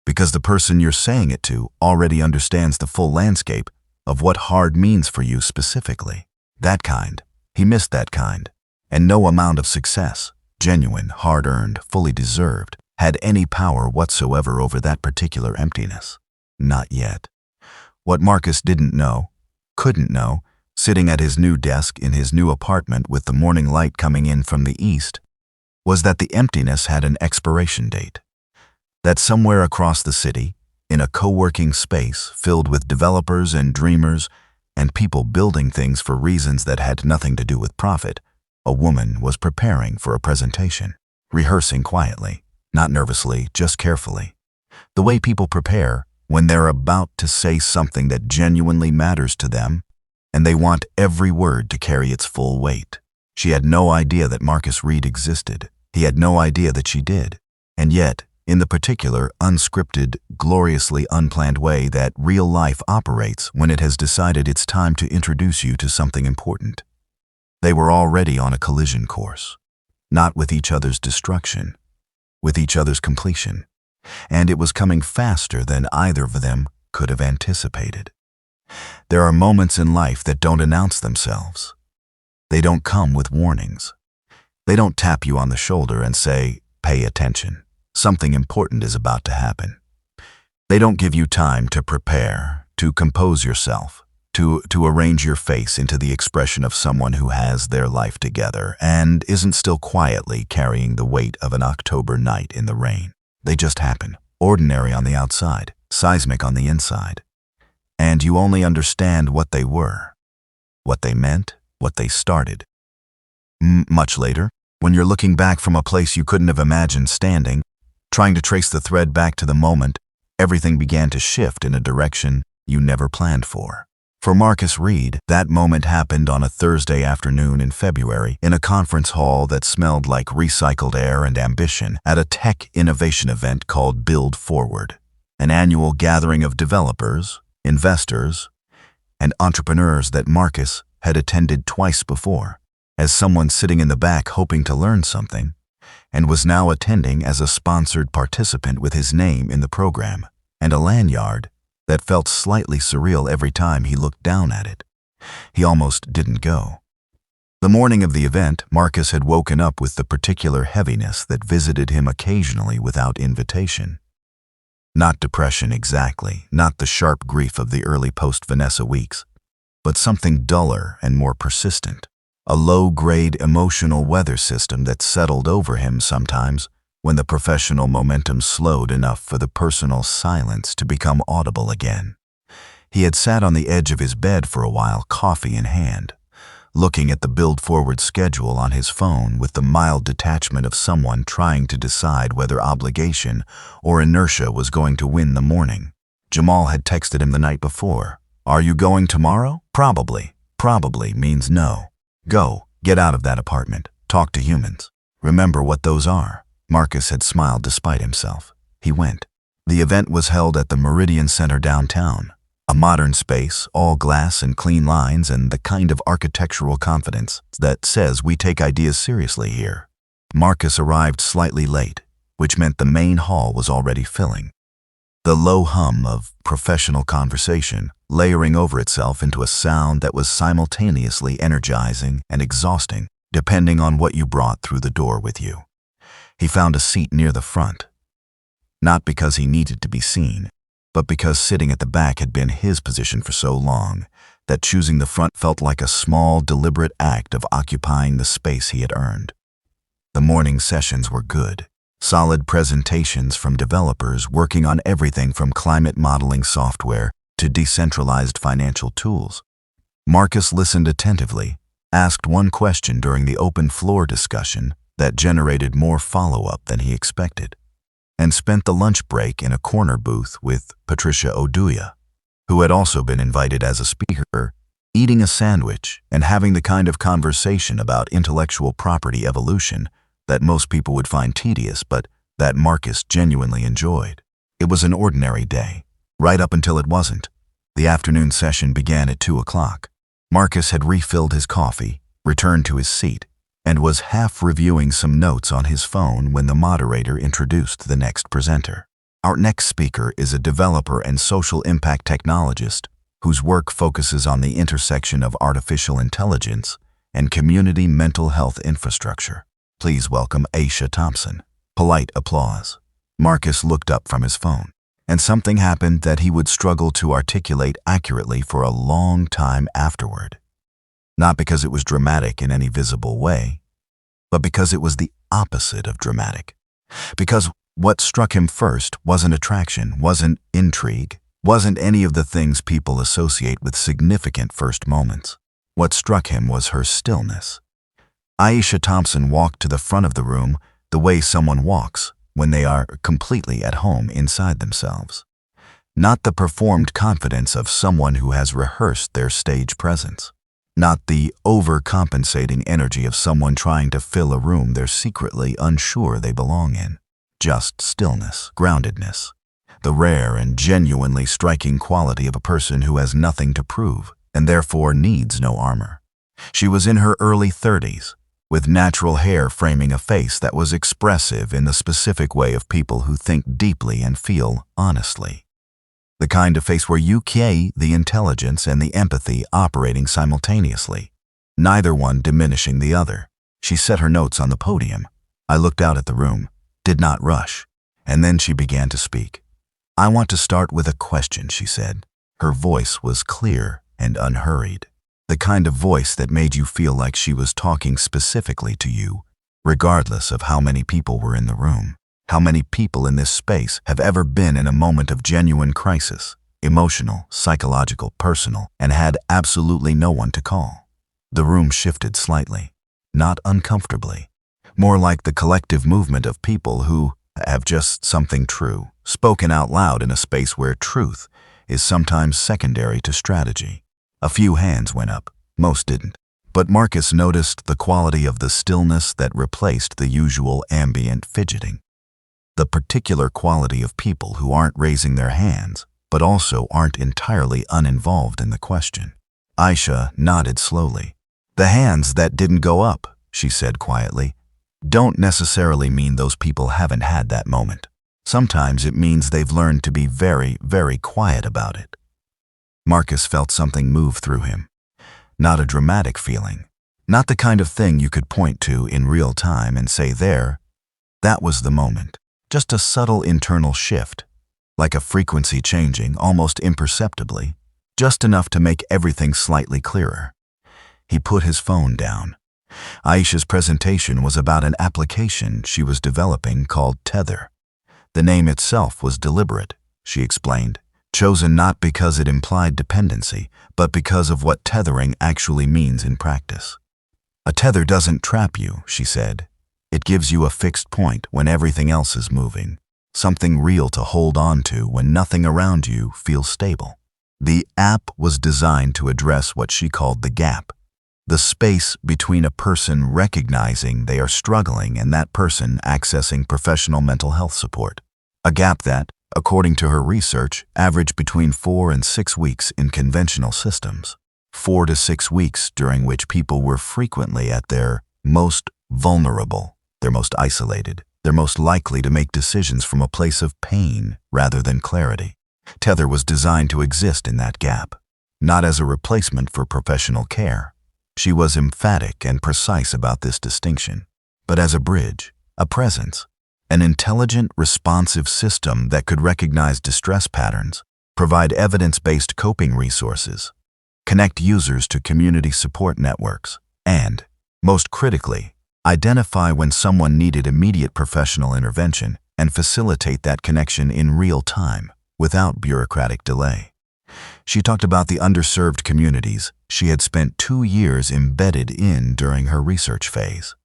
because the person you're saying it to already understands the full landscape of what hard means for you specifically. That kind. He missed that kind. And no amount of success, genuine, hard-earned, fully deserved, had any power whatsoever over that particular emptiness. Not yet. What Marcus didn't know, couldn't know, sitting at his new desk in his new apartment with the morning light coming in from the east, was that the emptiness had an expiration date. That somewhere across the city, in a co-working space filled with developers and dreamers and people building things for reasons that had nothing to do with profit, a woman was preparing for a presentation, rehearsing quietly, not nervously, just carefully. The way people prepare when they're about to say something that genuinely matters to them, and they want every word to carry its full weight. She had no idea that Marcus Reed existed. He had no idea that she did. And yet, in the particular, unscripted, gloriously unplanned way that real life operates when it has decided it's time to introduce you to something important. They were already on a collision course, not with each other's destruction, with each other's completion, and it was coming faster than either of them could have anticipated. There are moments in life that don't announce themselves. They don't come with warnings. They don't tap you on the shoulder and say, "Pay attention. Something important is about to happen." They don't give you time to prepare, to compose yourself, to arrange your face into the expression of someone who has their life together and isn't still quietly carrying the weight of an October night in the rain. They just happen, ordinary on the outside, seismic on the inside. And you only understand what they were, what they meant, what they started. Much later, when you're looking back from a place you couldn't have imagined standing, trying to trace the thread back to the moment, everything began to shift in a direction you never planned for. For Marcus Reed, that moment happened on a Thursday afternoon in February in a conference hall that smelled like recycled air and ambition at a tech innovation event called Build Forward, an annual gathering of developers, investors, and entrepreneurs that Marcus had attended twice before, as someone sitting in the back hoping to learn something, and was now attending as a sponsored participant with his name in the program, and a lanyard that felt slightly surreal every time he looked down at it. He almost didn't go. The morning of the event, Marcus had woken up with the particular heaviness that visited him occasionally without invitation. Not depression exactly, not the sharp grief of the early post-Vanessa weeks, but something duller and more persistent. A low-grade emotional weather system that settled over him sometimes when the professional momentum slowed enough for the personal silence to become audible again. He had sat on the edge of his bed for a while, coffee in hand, looking at the build-forward schedule on his phone with the mild detachment of someone trying to decide whether obligation or inertia was going to win the morning. Jamal had texted him the night before. "Are you going tomorrow?" Probably. Probably means no. Go. Get out of that apartment. Talk to humans. Remember what those are. Marcus had smiled despite himself. He went. The event was held at the Meridian Center downtown. A modern space, all glass and clean lines, and the kind of architectural confidence that says we take ideas seriously here. Marcus arrived slightly late, which meant the main hall was already filling. The low hum of professional conversation layering over itself into a sound that was simultaneously energizing and exhausting, depending on what you brought through the door with you. He found a seat near the front, not because he needed to be seen, but because sitting at the back had been his position for so long that choosing the front felt like a small, deliberate act of occupying the space he had earned. The morning sessions were good. Solid presentations from developers working on everything from climate modeling software to decentralized financial tools. Marcus listened attentively, asked one question during the open floor discussion that generated more follow-up than he expected, and spent the lunch break in a corner booth with Patricia Oduya, who had also been invited as a speaker, eating a sandwich and having the kind of conversation about intellectual property evolution that most people would find tedious, but that Marcus genuinely enjoyed. It was an ordinary day, right up until it wasn't. The afternoon session began at 2 o'clock. Marcus had refilled his coffee, returned to his seat, and was half reviewing some notes on his phone when the moderator introduced the next presenter. Our next speaker is a developer and social impact technologist whose work focuses on the intersection of artificial intelligence and community mental health infrastructure. Please welcome Aisha Thompson. Polite applause. Marcus looked up from his phone, and something happened that he would struggle to articulate accurately for a long time afterward. Not because it was dramatic in any visible way, but because it was the opposite of dramatic. Because what struck him first wasn't attraction, wasn't intrigue, wasn't any of the things people associate with significant first moments. What struck him was her stillness. Aisha Thompson walked to the front of the room the way someone walks when they are completely at home inside themselves. Not the performed confidence of someone who has rehearsed their stage presence. Not the overcompensating energy of someone trying to fill a room they're secretly unsure they belong in. Just stillness, groundedness, the rare and genuinely striking quality of a person who has nothing to prove and therefore needs no armor. She was in her early 30s, with natural hair framing a face that was expressive in the specific way of people who think deeply and feel honestly. The kind of face where you see the intelligence and the empathy operating simultaneously, neither one diminishing the other. She set her notes on the podium. I looked out at the room, did not rush, and then she began to speak. "I want to start with a question," she said. Her voice was clear and unhurried, the kind of voice that made you feel like she was talking specifically to you, regardless of how many people were in the room. How many people in this space have ever been in a moment of genuine crisis, emotional, psychological, personal, and had absolutely no one to call? The room shifted slightly, not uncomfortably, more like the collective movement of people who have just something true, spoken out loud in a space where truth is sometimes secondary to strategy. A few hands went up, most didn't. But Marcus noticed the quality of the stillness that replaced the usual ambient fidgeting. The particular quality of people who aren't raising their hands, but also aren't entirely uninvolved in the question. Aisha nodded slowly. "The hands that didn't go up," she said quietly, "don't necessarily mean those people haven't had that moment. Sometimes it means they've learned to be very, very quiet about it." Marcus felt something move through him. Not a dramatic feeling, not the kind of thing you could point to in real time and say that was the moment. Just a subtle internal shift, like a frequency changing almost imperceptibly, just enough to make everything slightly clearer. He put his phone down, Aisha's presentation was about an application she was developing called Tether. The name itself was deliberate, she explained, chosen not because it implied dependency, but because of what tethering actually means in practice. A tether doesn't trap you, she said. It gives you a fixed point when everything else is moving, something real to hold on to when nothing around you feels stable. The app was designed to address what she called the gap, the space between a person recognizing they are struggling and that person accessing professional mental health support. A gap that, according to her research, averaged between 4 and 6 weeks in conventional systems. 4 to 6 weeks during which people were frequently at their most vulnerable, their most isolated, they're most likely to make decisions from a place of pain rather than clarity. Tether was designed to exist in that gap, not as a replacement for professional care. She was emphatic and precise about this distinction, but as a bridge, a presence, an intelligent, responsive system that could recognize distress patterns, provide evidence-based coping resources, connect users to community support networks, and, most critically, identify when someone needed immediate professional intervention and facilitate that connection in real time, without bureaucratic delay. She talked about the underserved communities she had spent 2 years embedded in during her research phase.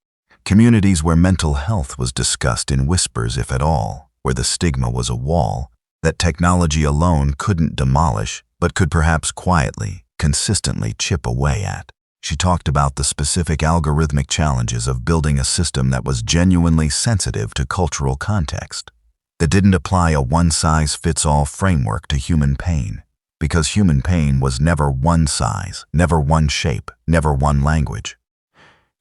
Communities where mental health was discussed in whispers, if at all, where the stigma was a wall that technology alone couldn't demolish, but could perhaps quietly, consistently chip away at. She talked about the specific algorithmic challenges of building a system that was genuinely sensitive to cultural context, that didn't apply a one-size-fits-all framework to human pain, because human pain was never one size, never one shape, never one language.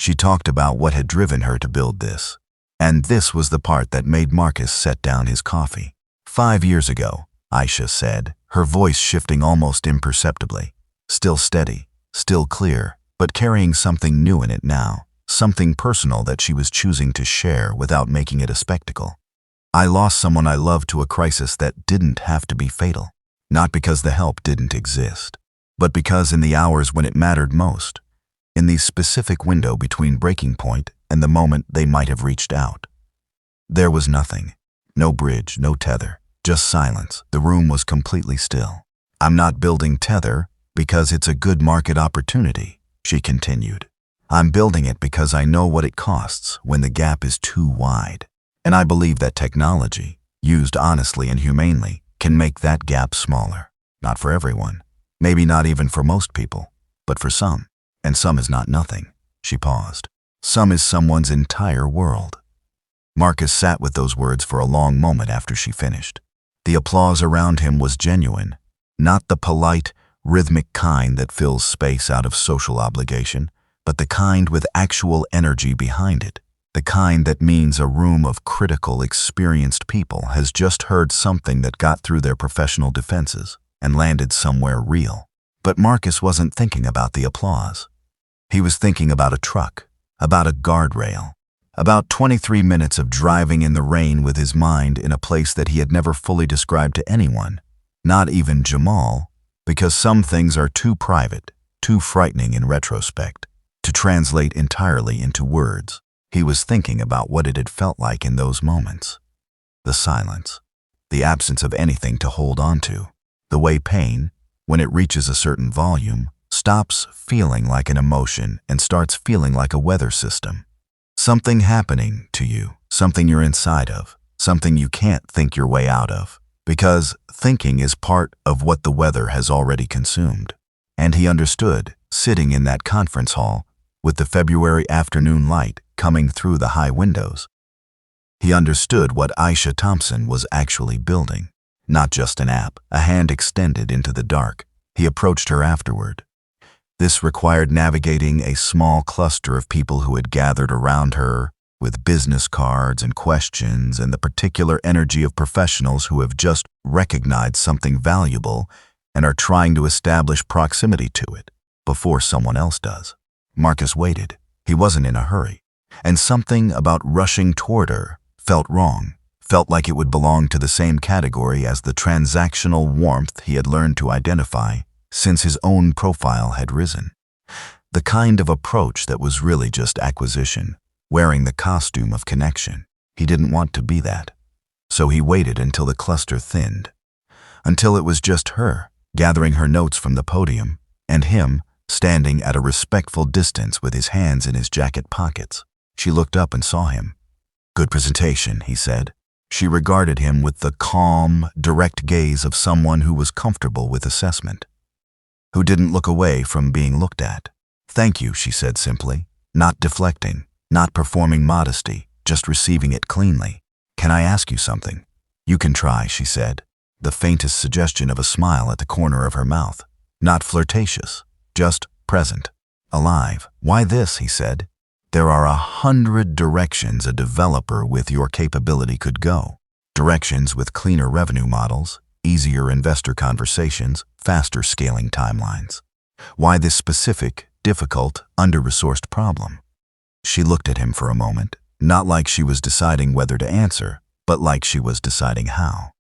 She talked about what had driven her to build this, and this was the part that made Marcus set down his coffee. 5 years ago, Aisha said, her voice shifting almost imperceptibly, still steady, still clear, but carrying something new in it now, something personal that she was choosing to share without making it a spectacle. I lost someone I loved to a crisis that didn't have to be fatal, not because the help didn't exist, but because in the hours when it mattered most, in the specific window between breaking point and the moment they might have reached out, there was nothing, no bridge, no tether, just silence. The room was completely still. I'm not building Tether because it's a good market opportunity, she continued. I'm building it because I know what it costs when the gap is too wide. And I believe that technology, used honestly and humanely, can make that gap smaller. Not for everyone, maybe not even for most people, but for some. And some is not nothing. She paused. Some is someone's entire world. Marcus sat with those words for a long moment after she finished. The applause around him was genuine, not the polite, rhythmic kind that fills space out of social obligation, but the kind with actual energy behind it, the kind that means a room of critical, experienced people has just heard something that got through their professional defenses and landed somewhere real. But Marcus wasn't thinking about the applause. He was thinking about a truck, about a guardrail, about 23 minutes of driving in the rain with his mind in a place that he had never fully described to anyone, not even Jamal, because some things are too private, too frightening in retrospect, to translate entirely into words. He was thinking about what it had felt like in those moments. The silence, the absence of anything to hold on to, the way pain, when it reaches a certain volume, stops feeling like an emotion and starts feeling like a weather system. Something happening to you, something you're inside of, something you can't think your way out of, because thinking is part of what the weather has already consumed. And he understood, sitting in that conference hall, with the February afternoon light coming through the high windows. He understood what Aisha Thompson was actually building. Not just an app, a hand extended into the dark. He approached her afterward. This required navigating a small cluster of people who had gathered around her with business cards and questions and the particular energy of professionals who have just recognized something valuable and are trying to establish proximity to it before someone else does. Marcus waited. He wasn't in a hurry. And something about rushing toward her felt wrong, felt like it would belong to the same category as the transactional warmth he had learned to identify since his own profile had risen. The kind of approach that was really just acquisition, wearing the costume of connection. He didn't want to be that. So he waited until the cluster thinned. Until it was just her, gathering her notes from the podium, and him, standing at a respectful distance with his hands in his jacket pockets. She looked up and saw him. "Good presentation," he said. She regarded him with the calm, direct gaze of someone who was comfortable with assessment, who didn't look away from being looked at. "Thank you," she said simply, not deflecting, not performing modesty, just receiving it cleanly. "Can I ask you something?" "You can try," she said, the faintest suggestion of a smile at the corner of her mouth. Not flirtatious, just present, alive. "Why this?" he said. "There are 100 directions a developer with your capability could go. Directions with cleaner revenue models, easier investor conversations, faster scaling timelines. Why this specific, difficult, under-resourced problem?" She looked at him for a moment, not like she was deciding whether to answer, but like she was deciding how.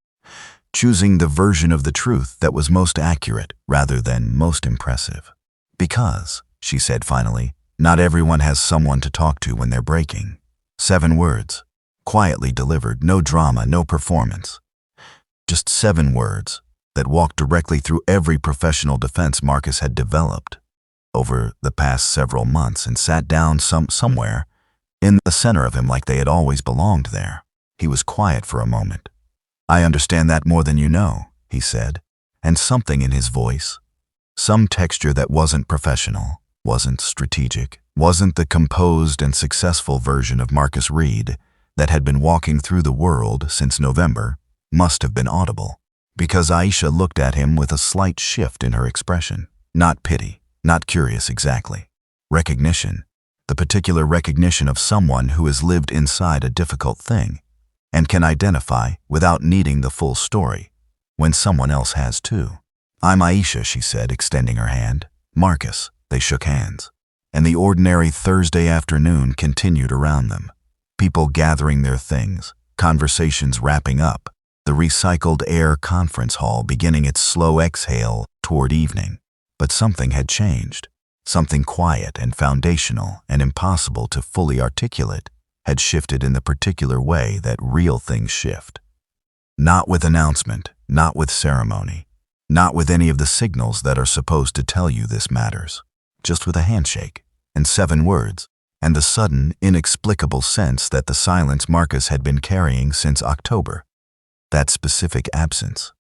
Choosing the version of the truth that was most accurate rather than most impressive. "Because," she said finally, "not everyone has someone to talk to when they're breaking." 7 words, quietly delivered, no drama, no performance. Just 7 words that walked directly through every professional defense Marcus had developed over the past several months and sat down somewhere in the center of him like they had always belonged there. He was quiet for a moment. "I understand that more than you know," he said, and something in his voice, some texture that wasn't professional, wasn't strategic, wasn't the composed and successful version of Marcus Reed that had been walking through the world since November, must have been audible. Because Aisha looked at him with a slight shift in her expression. Not pity, not curious exactly. Recognition. The particular recognition of someone who has lived inside a difficult thing and can identify without needing the full story when someone else has too. "I'm Aisha," she said, extending her hand. "Marcus." They shook hands, and the ordinary Thursday afternoon continued around them. People gathering their things, conversations wrapping up, the recycled air conference hall beginning its slow exhale toward evening. But something had changed. Something quiet and foundational and impossible to fully articulate had shifted in the particular way that real things shift. Not with announcement, not with ceremony, not with any of the signals that are supposed to tell you this matters. Just with a handshake and 7 words, and the sudden, inexplicable sense that the silence Marcus had been carrying since October, that specific absence,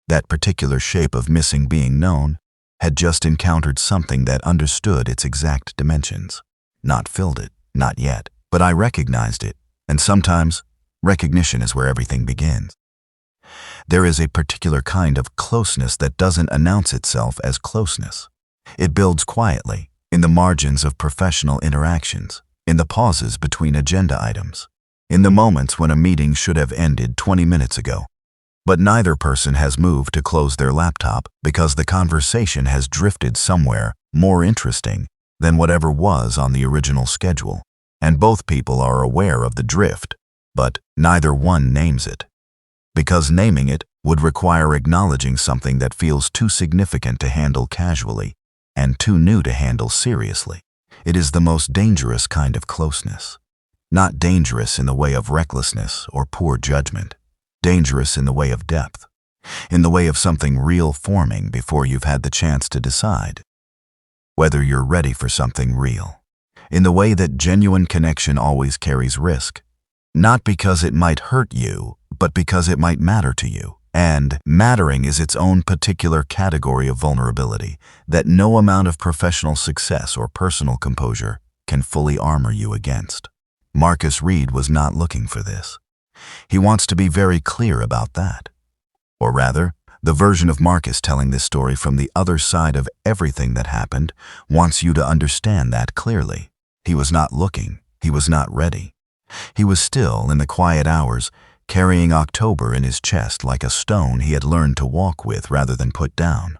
that particular shape of missing being known, had just encountered something that understood its exact dimensions. Not filled it, not yet, but I recognized it, and sometimes recognition is where everything begins. There is a particular kind of closeness that doesn't announce itself as closeness. It builds quietly, in the margins of professional interactions, in the pauses between agenda items, in the moments when a meeting should have ended 20 minutes ago. But neither person has moved to close their laptop because the conversation has drifted somewhere more interesting than whatever was on the original schedule. And both people are aware of the drift, but neither one names it. Because naming it would require acknowledging something that feels too significant to handle casually and too new to handle seriously. It is the most dangerous kind of closeness. Not dangerous in the way of recklessness or poor judgment. Dangerous in the way of depth. In the way of something real forming before you've had the chance to decide whether you're ready for something real. In the way that genuine connection always carries risk. Not because it might hurt you, but because it might matter to you. And mattering is its own particular category of vulnerability that no amount of professional success or personal composure can fully armor you against. Marcus Reed was not looking for this. He wants to be very clear about that. Or rather, the version of Marcus telling this story from the other side of everything that happened wants you to understand that clearly. He was not looking. He was not ready. He was still, in the quiet hours, carrying October in his chest like a stone he had learned to walk with rather than put down.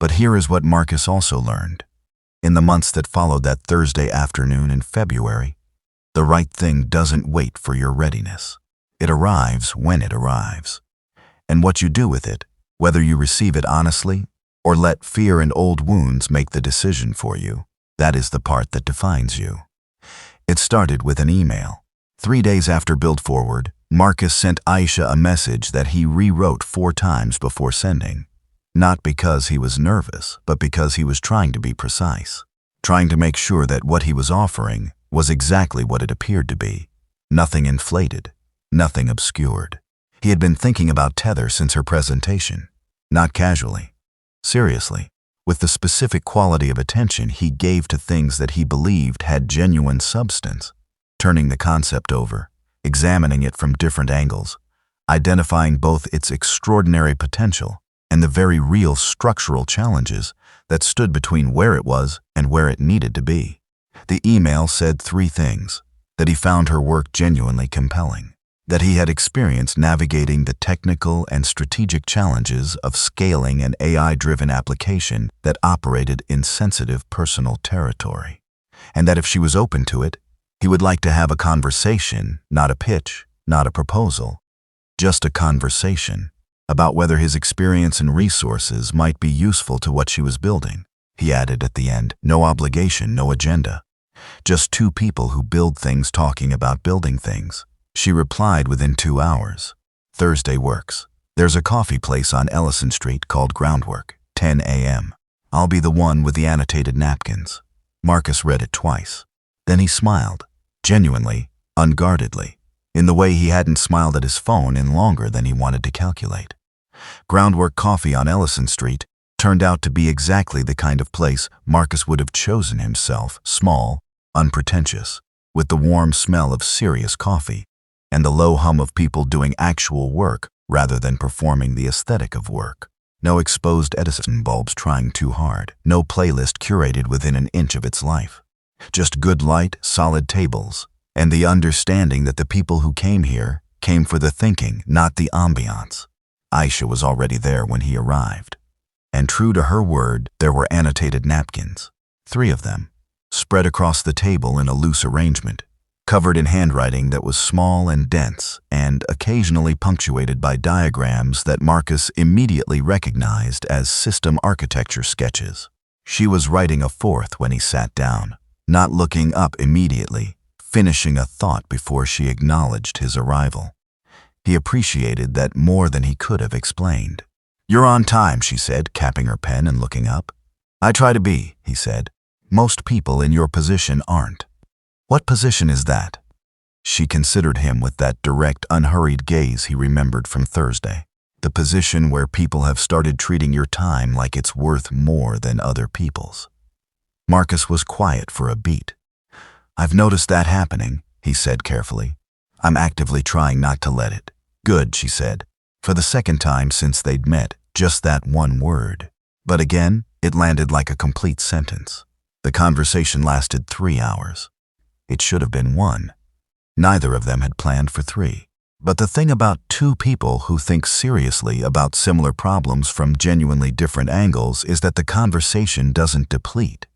But here is what Marcus also learned. In the months that followed that Thursday afternoon in February, the right thing doesn't wait for your readiness. It arrives when it arrives. And what you do with it, whether you receive it honestly or let fear and old wounds make the decision for you, That is the part that defines you. It started with an email. 3 days after Build Forward, Marcus sent Aisha a message that he rewrote 4 times before sending. Not because he was nervous, but because he was trying to be precise. Trying to make sure that what he was offering was exactly what it appeared to be. Nothing inflated, nothing obscured. He had been thinking about Tether since her presentation. Not casually. Seriously. With the specific quality of attention he gave to things that he believed had genuine substance. Turning the concept over, examining it from different angles, identifying both its extraordinary potential and the very real structural challenges that stood between where it was and where it needed to be. The email said 3 things: that he found her work genuinely compelling, that he had experience navigating the technical and strategic challenges of scaling an AI-driven application that operated in sensitive personal territory, and that if she was open to it, he would like to have a conversation, not a pitch, not a proposal, just a conversation about whether his experience and resources might be useful to what she was building. He added at the end, no obligation, no agenda. Just 2 people who build things talking about building things. She replied within 2 hours. Thursday works. There's a coffee place on Ellison Street called Groundwork, 10 a.m. I'll be the one with the annotated napkins. Marcus read it twice. Then he smiled, genuinely, unguardedly, in the way he hadn't smiled at his phone in longer than he wanted to calculate. Groundwork Coffee on Ellison Street turned out to be exactly the kind of place Marcus would have chosen himself, small, unpretentious, with the warm smell of serious coffee and the low hum of people doing actual work rather than performing the aesthetic of work. No exposed Edison bulbs trying too hard, no playlist curated within an inch of its life. Just good light, solid tables, and the understanding that the people who came here came for the thinking, not the ambiance. Aisha was already there when he arrived. And true to her word, there were annotated napkins, 3 of them, spread across the table in a loose arrangement, covered in handwriting that was small and dense and occasionally punctuated by diagrams that Marcus immediately recognized as system architecture sketches. She was writing a 4th when he sat down, not looking up immediately, finishing a thought before she acknowledged his arrival. He appreciated that more than he could have explained. "You're on time," she said, capping her pen and looking up. "I try to be," he said. "Most people in your position aren't." "What position is that?" She considered him with that direct, unhurried gaze he remembered from Thursday. The position where people have started treating your time like it's worth more than other people's. Marcus was quiet for a beat. "I've noticed that happening," he said carefully. "I'm actively trying not to let it." "Good," she said. For the second time since they'd met, just that one word. But again, it landed like a complete sentence. The conversation lasted 3 hours. It should have been 1. Neither of them had planned for 3. But the thing about 2 people who think seriously about similar problems from genuinely different angles is that the conversation doesn't deplete.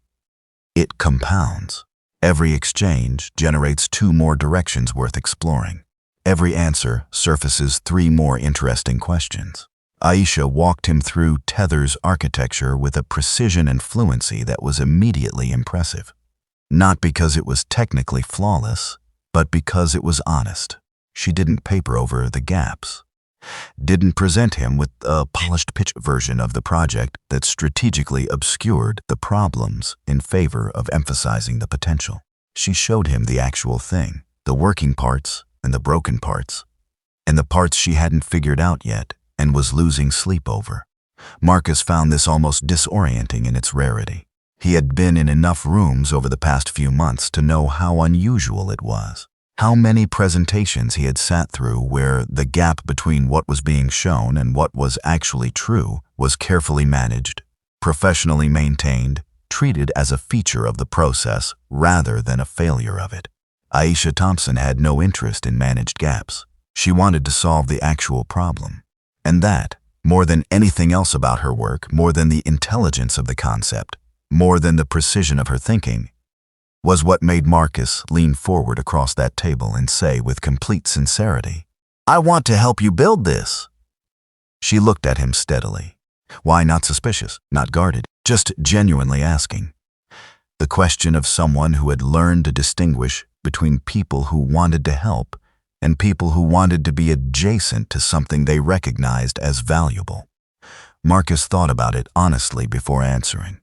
It compounds. Every exchange generates 2 more directions worth exploring. Every answer surfaces 3 more interesting questions. Aisha walked him through Tether's architecture with a precision and fluency that was immediately impressive. Not because it was technically flawless, but because it was honest. She didn't paper over the gaps. Didn't present him with a polished pitch version of the project that strategically obscured the problems in favor of emphasizing the potential. She showed him the actual thing, the working parts and the broken parts, and the parts she hadn't figured out yet and was losing sleep over. Marcus found this almost disorienting in its rarity. He had been in enough rooms over the past few months to know how unusual it was. How many presentations he had sat through where the gap between what was being shown and what was actually true was carefully managed, professionally maintained, treated as a feature of the process rather than a failure of it. Aisha Thompson had no interest in managed gaps. She wanted to solve the actual problem. And that, more than anything else about her work, more than the intelligence of the concept, more than the precision of her thinking, was what made Marcus lean forward across that table and say with complete sincerity, "I want to help you build this." She looked at him steadily. Why not suspicious, not guarded, just genuinely asking. The question of someone who had learned to distinguish between people who wanted to help and people who wanted to be adjacent to something they recognized as valuable. Marcus thought about it honestly before answering.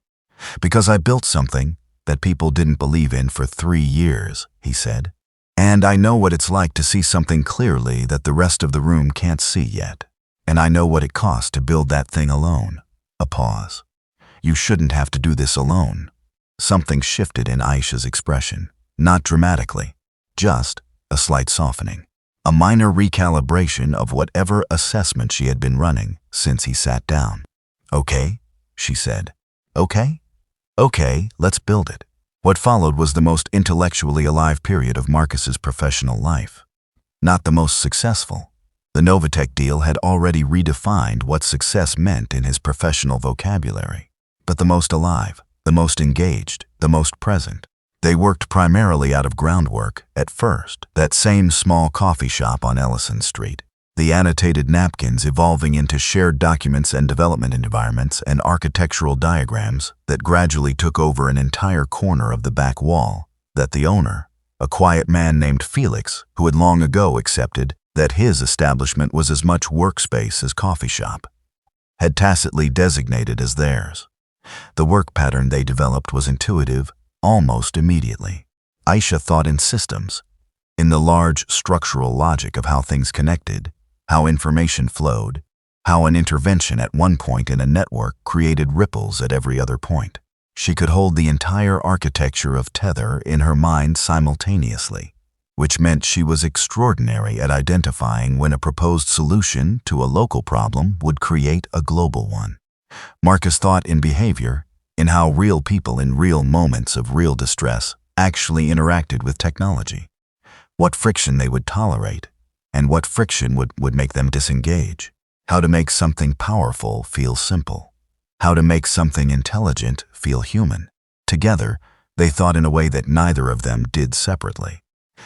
"Because I built something that people didn't believe in for 3 years," he said. "And I know what it's like to see something clearly that the rest of the room can't see yet. And I know what it costs to build that thing alone." A pause. "You shouldn't have to do this alone." Something shifted in Aisha's expression, not dramatically, just a slight softening. A minor recalibration of whatever assessment she had been running since he sat down. "Okay," she said. "Okay? Okay, let's build it." What followed was the most intellectually alive period of Marcus's professional life. Not the most successful. The Novatech deal had already redefined what success meant in his professional vocabulary. But the most alive, the most engaged, the most present. They worked primarily out of Groundwork at first, that same small coffee shop on Ellison Street. The annotated napkins evolving into shared documents and development environments and architectural diagrams that gradually took over an entire corner of the back wall that the owner, a quiet man named Felix, who had long ago accepted that his establishment was as much workspace as coffee shop, had tacitly designated as theirs. The work pattern they developed was intuitive almost immediately. Aisha thought in systems, in the large structural logic of how things connected, how information flowed, how an intervention at one point in a network created ripples at every other point. She could hold the entire architecture of Tether in her mind simultaneously, which meant she was extraordinary at identifying when a proposed solution to a local problem would create a global one. Marcus thought in behavior, in how real people in real moments of real distress actually interacted with technology, what friction they would tolerate, and what friction would make them disengage, how to make something powerful feel simple, how to make something intelligent feel human. Together, they thought in a way that neither of them did separately.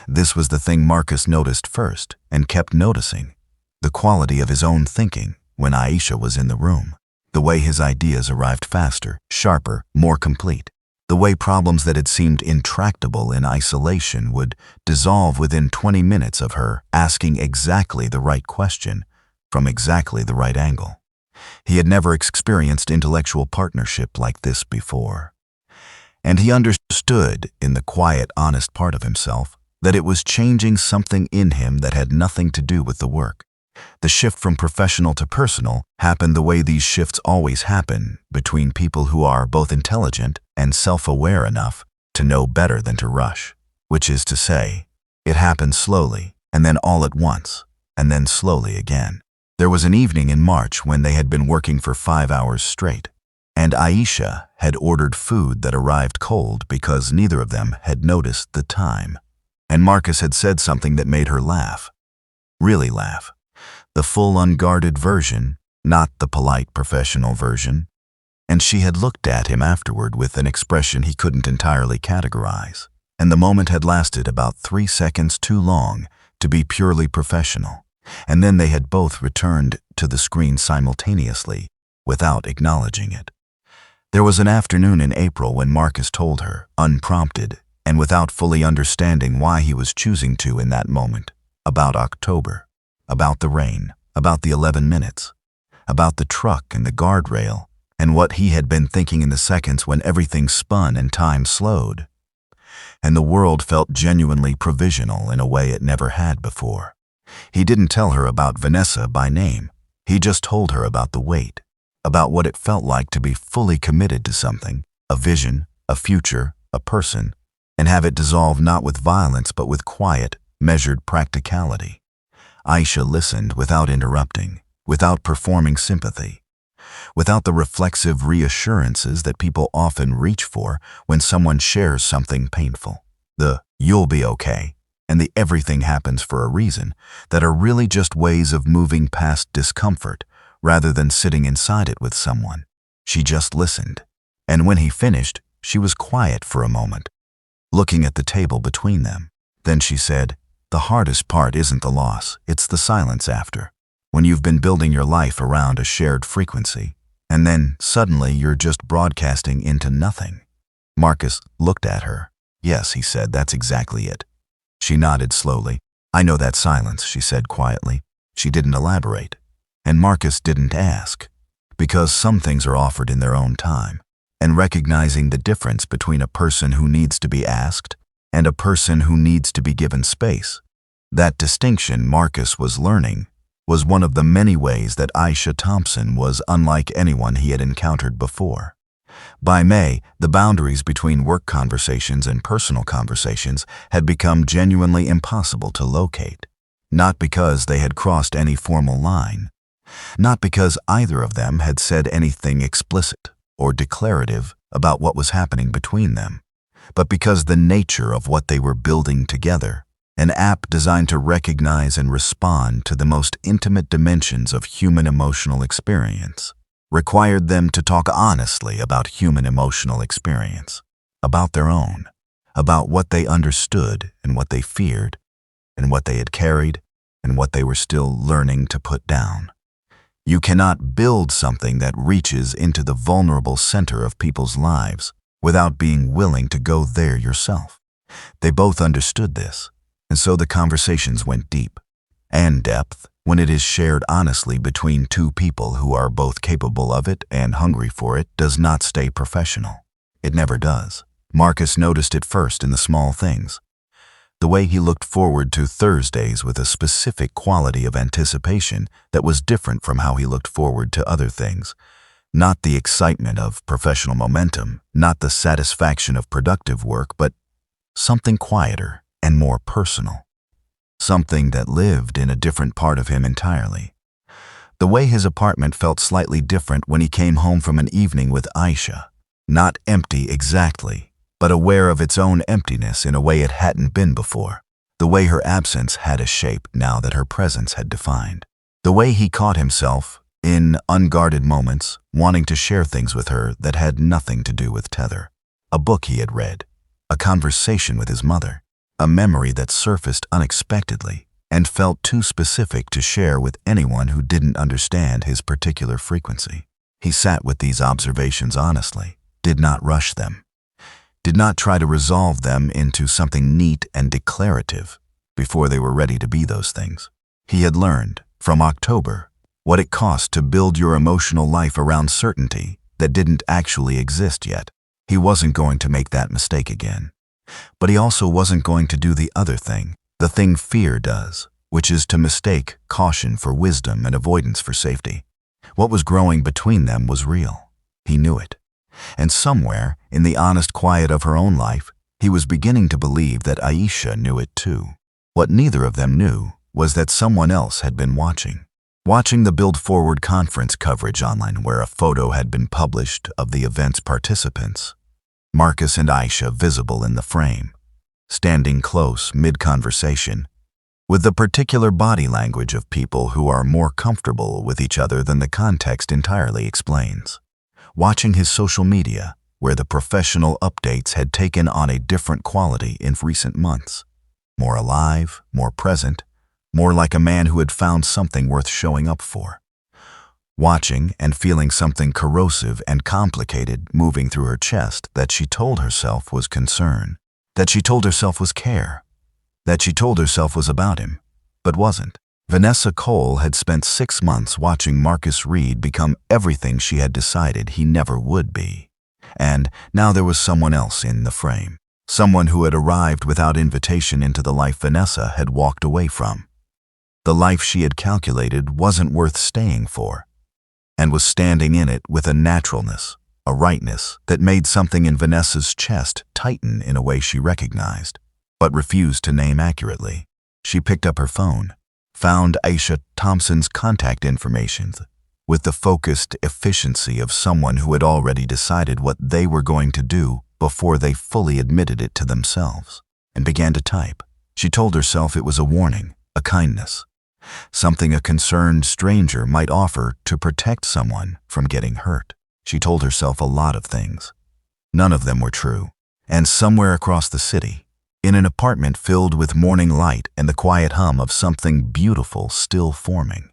This was the thing Marcus noticed first and kept noticing, the quality of his own thinking when Aisha was in the room. The way his ideas arrived faster, sharper, more complete. The way problems that had seemed intractable in isolation would dissolve within 20 minutes of her asking exactly the right question from exactly the right angle. He had never experienced intellectual partnership like this before. And he understood, in the quiet, honest part of himself, that it was changing something in him that had nothing to do with the work. The shift from professional to personal happened the way these shifts always happen between people who are both intelligent and self-aware enough to know better than to rush, which is to say, it happened slowly, and then all at once, and then slowly again. There was an evening in March when they had been working for 5 hours straight, and Aisha had ordered food that arrived cold because neither of them had noticed the time. And Marcus had said something that made her laugh. Really laugh. The full unguarded version, not the polite professional version. And she had looked at him afterward with an expression he couldn't entirely categorize. And the moment had lasted about 3 seconds too long to be purely professional. And then they had both returned to the screen simultaneously without acknowledging it. There was an afternoon in April when Marcus told her, unprompted, and without fully understanding why he was choosing to in that moment, about October. About the rain, about the 11 minutes, about the truck and the guardrail, and what he had been thinking in the seconds when everything spun and time slowed. And the world felt genuinely provisional in a way it never had before. He didn't tell her about Vanessa by name. He just told her about the weight, about what it felt like to be fully committed to something, a vision, a future, a person, and have it dissolve not with violence but with quiet, measured practicality. Aisha listened without interrupting, without performing sympathy, without the reflexive reassurances that people often reach for when someone shares something painful. The "you'll be okay" and the "everything happens for a reason" that are really just ways of moving past discomfort rather than sitting inside it with someone. She just listened, and when he finished, she was quiet for a moment, looking at the table between them. Then she said, "The hardest part isn't the loss, it's the silence after. When you've been building your life around a shared frequency, and then suddenly you're just broadcasting into nothing. Marcus looked at her. "Yes," he said, "that's exactly it." She nodded slowly. "I know that silence," she said quietly. She didn't elaborate. And Marcus didn't ask, because some things are offered in their own time. And recognizing the difference between a person who needs to be asked and a person who needs to be given space, that distinction Marcus was learning was one of the many ways that Aisha Thompson was unlike anyone he had encountered before. By May, the boundaries between work conversations and personal conversations had become genuinely impossible to locate. Not because they had crossed any formal line, not because either of them had said anything explicit or declarative about what was happening between them, but because the nature of what they were building together, an app designed to recognize and respond to the most intimate dimensions of human emotional experience, required them to talk honestly about human emotional experience, about their own, about what they understood and what they feared, and what they had carried and what they were still learning to put down. You cannot build something that reaches into the vulnerable center of people's lives without being willing to go there yourself. They both understood this, and so the conversations went deep. And depth, when it is shared honestly between two people who are both capable of it and hungry for it, does not stay professional. It never does. Marcus noticed it first in the small things. The way he looked forward to Thursdays with a specific quality of anticipation that was different from how he looked forward to other things. Not the excitement of professional momentum, not the satisfaction of productive work, but something quieter and more personal. Something that lived in a different part of him entirely. The way his apartment felt slightly different when he came home from an evening with Aisha. Not empty exactly, but aware of its own emptiness in a way it hadn't been before. The way her absence had a shape now that her presence had defined. The way he caught himself, in unguarded moments, wanting to share things with her that had nothing to do with Tether. A book he had read, a conversation with his mother, a memory that surfaced unexpectedly and felt too specific to share with anyone who didn't understand his particular frequency. He sat with these observations honestly, did not rush them, did not try to resolve them into something neat and declarative before they were ready to be those things. He had learned, from October, what it cost to build your emotional life around certainty that didn't actually exist yet. He wasn't going to make that mistake again. But he also wasn't going to do the other thing, the thing fear does, which is to mistake caution for wisdom and avoidance for safety. What was growing between them was real. He knew it. And somewhere, in the honest quiet of her own life, he was beginning to believe that Aisha knew it too. What neither of them knew was that someone else had been watching. Watching the Build Forward conference coverage online where a photo had been published of the event's participants. Marcus and Aisha visible in the frame, standing close mid-conversation, with the particular body language of people who are more comfortable with each other than the context entirely explains. Watching his social media, where the professional updates had taken on a different quality in recent months. More alive, more present, more like a man who had found something worth showing up for. Watching and feeling something corrosive and complicated moving through her chest that she told herself was concern, that she told herself was care, that she told herself was about him, but wasn't. Vanessa Cole had spent 6 months watching Marcus Reed become everything she had decided he never would be. And now there was someone else in the frame. Someone who had arrived without invitation into the life Vanessa had walked away from. The life she had calculated wasn't worth staying for, and was standing in it with a naturalness, a rightness that made something in Vanessa's chest tighten in a way she recognized, but refused to name accurately. She picked up her phone, found Aisha Thompson's contact information with the focused efficiency of someone who had already decided what they were going to do before they fully admitted it to themselves, and began to type. She told herself it was a warning, a kindness, something a concerned stranger might offer to protect someone from getting hurt. She told herself a lot of things. None of them were true. And somewhere across the city, in an apartment filled with morning light and the quiet hum of something beautiful still forming,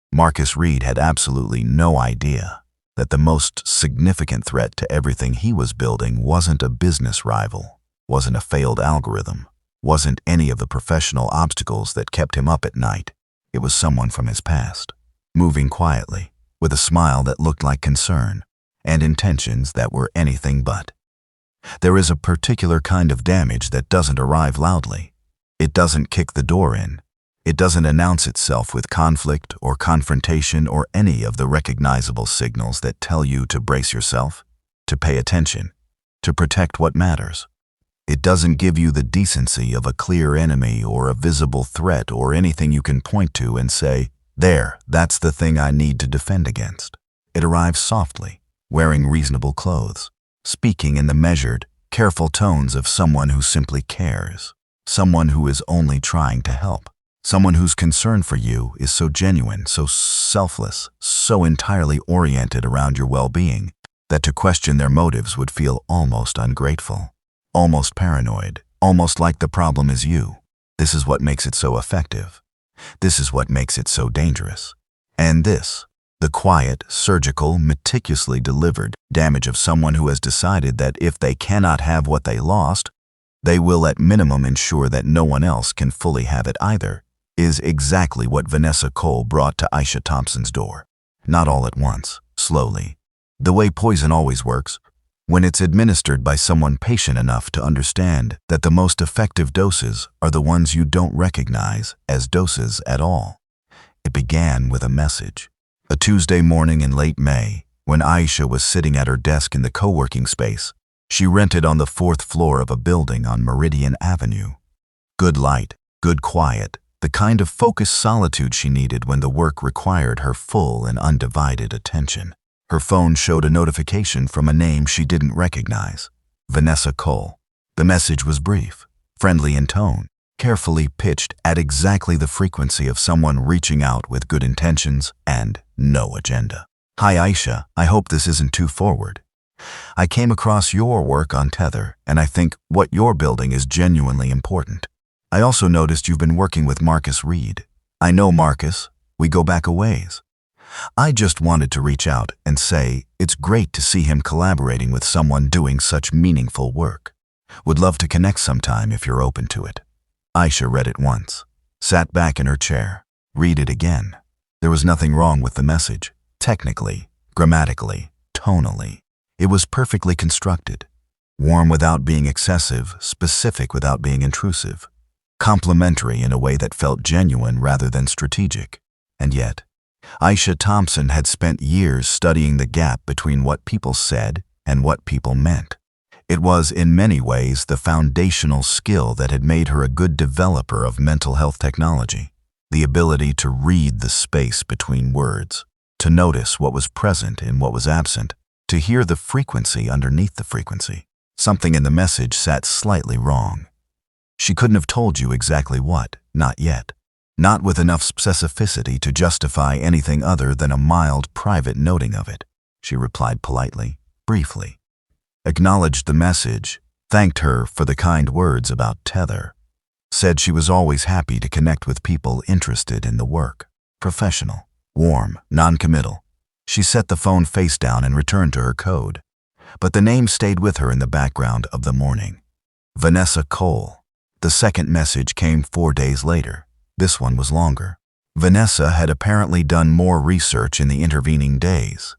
Marcus Reed had absolutely no idea that the most significant threat to everything he was building wasn't a business rival, wasn't a failed algorithm, wasn't any of the professional obstacles that kept him up at night. It was someone from his past, moving quietly, with a smile that looked like concern, and intentions that were anything but. There is a particular kind of damage that doesn't arrive loudly. It doesn't kick the door in. It doesn't announce itself with conflict or confrontation or any of the recognizable signals that tell you to brace yourself, to pay attention, to protect what matters. It doesn't give you the decency of a clear enemy or a visible threat or anything you can point to and say, "There, that's the thing I need to defend against." It arrives softly, wearing reasonable clothes, speaking in the measured, careful tones of someone who simply cares, someone who is only trying to help, someone whose concern for you is so genuine, so selfless, so entirely oriented around your well-being that to question their motives would feel almost ungrateful, almost paranoid, almost like the problem is you. This is what makes it so effective. This is what makes it so dangerous. And this, the quiet, surgical, meticulously delivered damage of someone who has decided that if they cannot have what they lost, they will at minimum ensure that no one else can fully have it either, is exactly what Vanessa Cole brought to Aisha Thompson's door. Not all at once, slowly. The way poison always works, when it's administered by someone patient enough to understand that the most effective doses are the ones you don't recognize as doses at all. It began with a message. A Tuesday morning in late May, when Aisha was sitting at her desk in the co-working space she rented on the 4th floor of a building on Meridian Avenue. Good light, good quiet, the kind of focused solitude she needed when the work required her full and undivided attention. Her phone showed a notification from a name she didn't recognize, Vanessa Cole. The message was brief, friendly in tone, carefully pitched at exactly the frequency of someone reaching out with good intentions and no agenda. "Hi Aisha, I hope this isn't too forward. I came across your work on Tether, and I think what you're building is genuinely important. I also noticed you've been working with Marcus Reed. I know Marcus, we go back a ways. I just wanted to reach out and say it's great to see him collaborating with someone doing such meaningful work. Would love to connect sometime if you're open to it." Aisha read it once, sat back in her chair, read it again. There was nothing wrong with the message. Technically, grammatically, tonally. It was perfectly constructed. Warm without being excessive, specific without being intrusive. Complimentary in a way that felt genuine rather than strategic. And yet, Aisha Thompson had spent years studying the gap between what people said and what people meant. It was, in many ways, the foundational skill that had made her a good developer of mental health technology. The ability to read the space between words, to notice what was present and what was absent, to hear the frequency underneath the frequency. Something in the message sat slightly wrong. She couldn't have told you exactly what, not yet. Not with enough specificity to justify anything other than a mild, private noting of it. She replied politely, briefly. Acknowledged the message, thanked her for the kind words about Tether. Said she was always happy to connect with people interested in the work. Professional, warm, non-committal. She set the phone face down and returned to her code. But the name stayed with her in the background of the morning. Vanessa Cole. The second message came 4 days later. This one was longer. Vanessa had apparently done more research in the intervening days.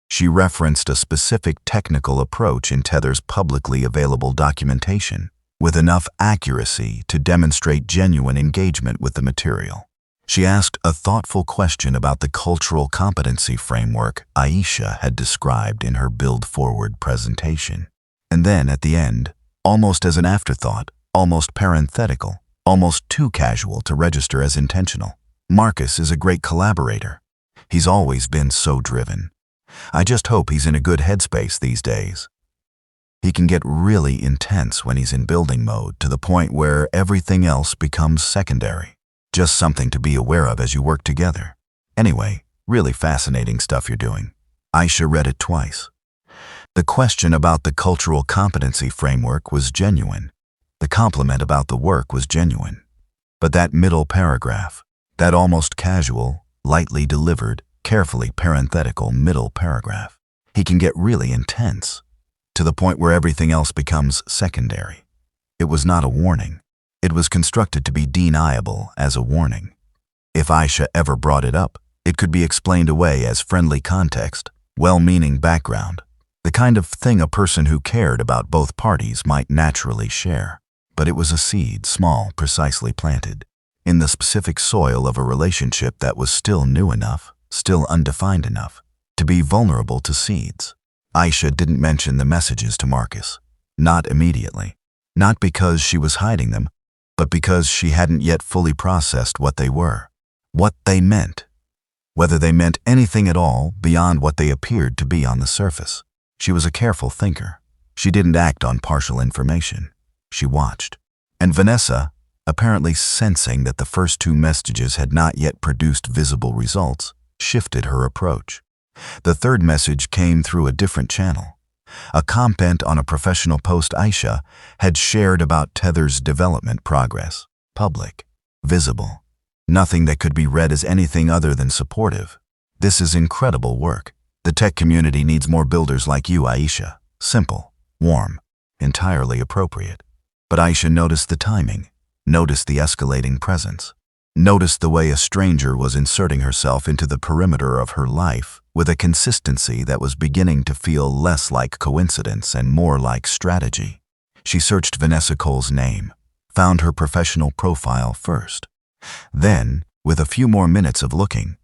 She referenced a specific technical approach in Tether's publicly available documentation, with enough accuracy to demonstrate genuine engagement with the material. She asked a thoughtful question about the cultural competency framework Aisha had described in her Build Forward presentation. And then, at the end, almost as an afterthought, almost parenthetical, almost too casual to register as intentional, "Marcus is a great collaborator. He's always been so driven. I just hope he's in a good headspace these days. He can get really intense when he's in building mode, to the point where everything else becomes secondary. Just something to be aware of as you work together. Anyway, really fascinating stuff you're doing." Aisha read it twice. The question about the cultural competency framework was genuine. The compliment about the work was genuine. But that middle paragraph, that almost casual, lightly delivered, carefully parenthetical middle paragraph. He can get really intense, to the point where everything else becomes secondary. It was not a warning. It was constructed to be deniable as a warning. If Aisha ever brought it up, it could be explained away as friendly context, well-meaning background, the kind of thing a person who cared about both parties might naturally share. But it was a seed, small, precisely planted, in the specific soil of a relationship that was still new enough, still undefined enough, to be vulnerable to seeds. Aisha didn't mention the messages to Marcus, not immediately, not because she was hiding them, but because she hadn't yet fully processed what they were, what they meant, whether they meant anything at all beyond what they appeared to be on the surface. She was a careful thinker. She didn't act on partial information. She watched. And Vanessa, apparently sensing that the first two messages had not yet produced visible results, shifted her approach. The third message came through a different channel. A comment on a professional post Aisha had shared about Tether's development progress, public, visible. Nothing that could be read as anything other than supportive. This is incredible work. The tech community needs more builders like you, Aisha. Simple, warm, entirely appropriate. But Aisha noticed the timing, noticed the escalating presence, noticed the way a stranger was inserting herself into the perimeter of her life with a consistency that was beginning to feel less like coincidence and more like strategy. She searched Vanessa Cole's name, found her professional profile first. Then, with a few more minutes of looking,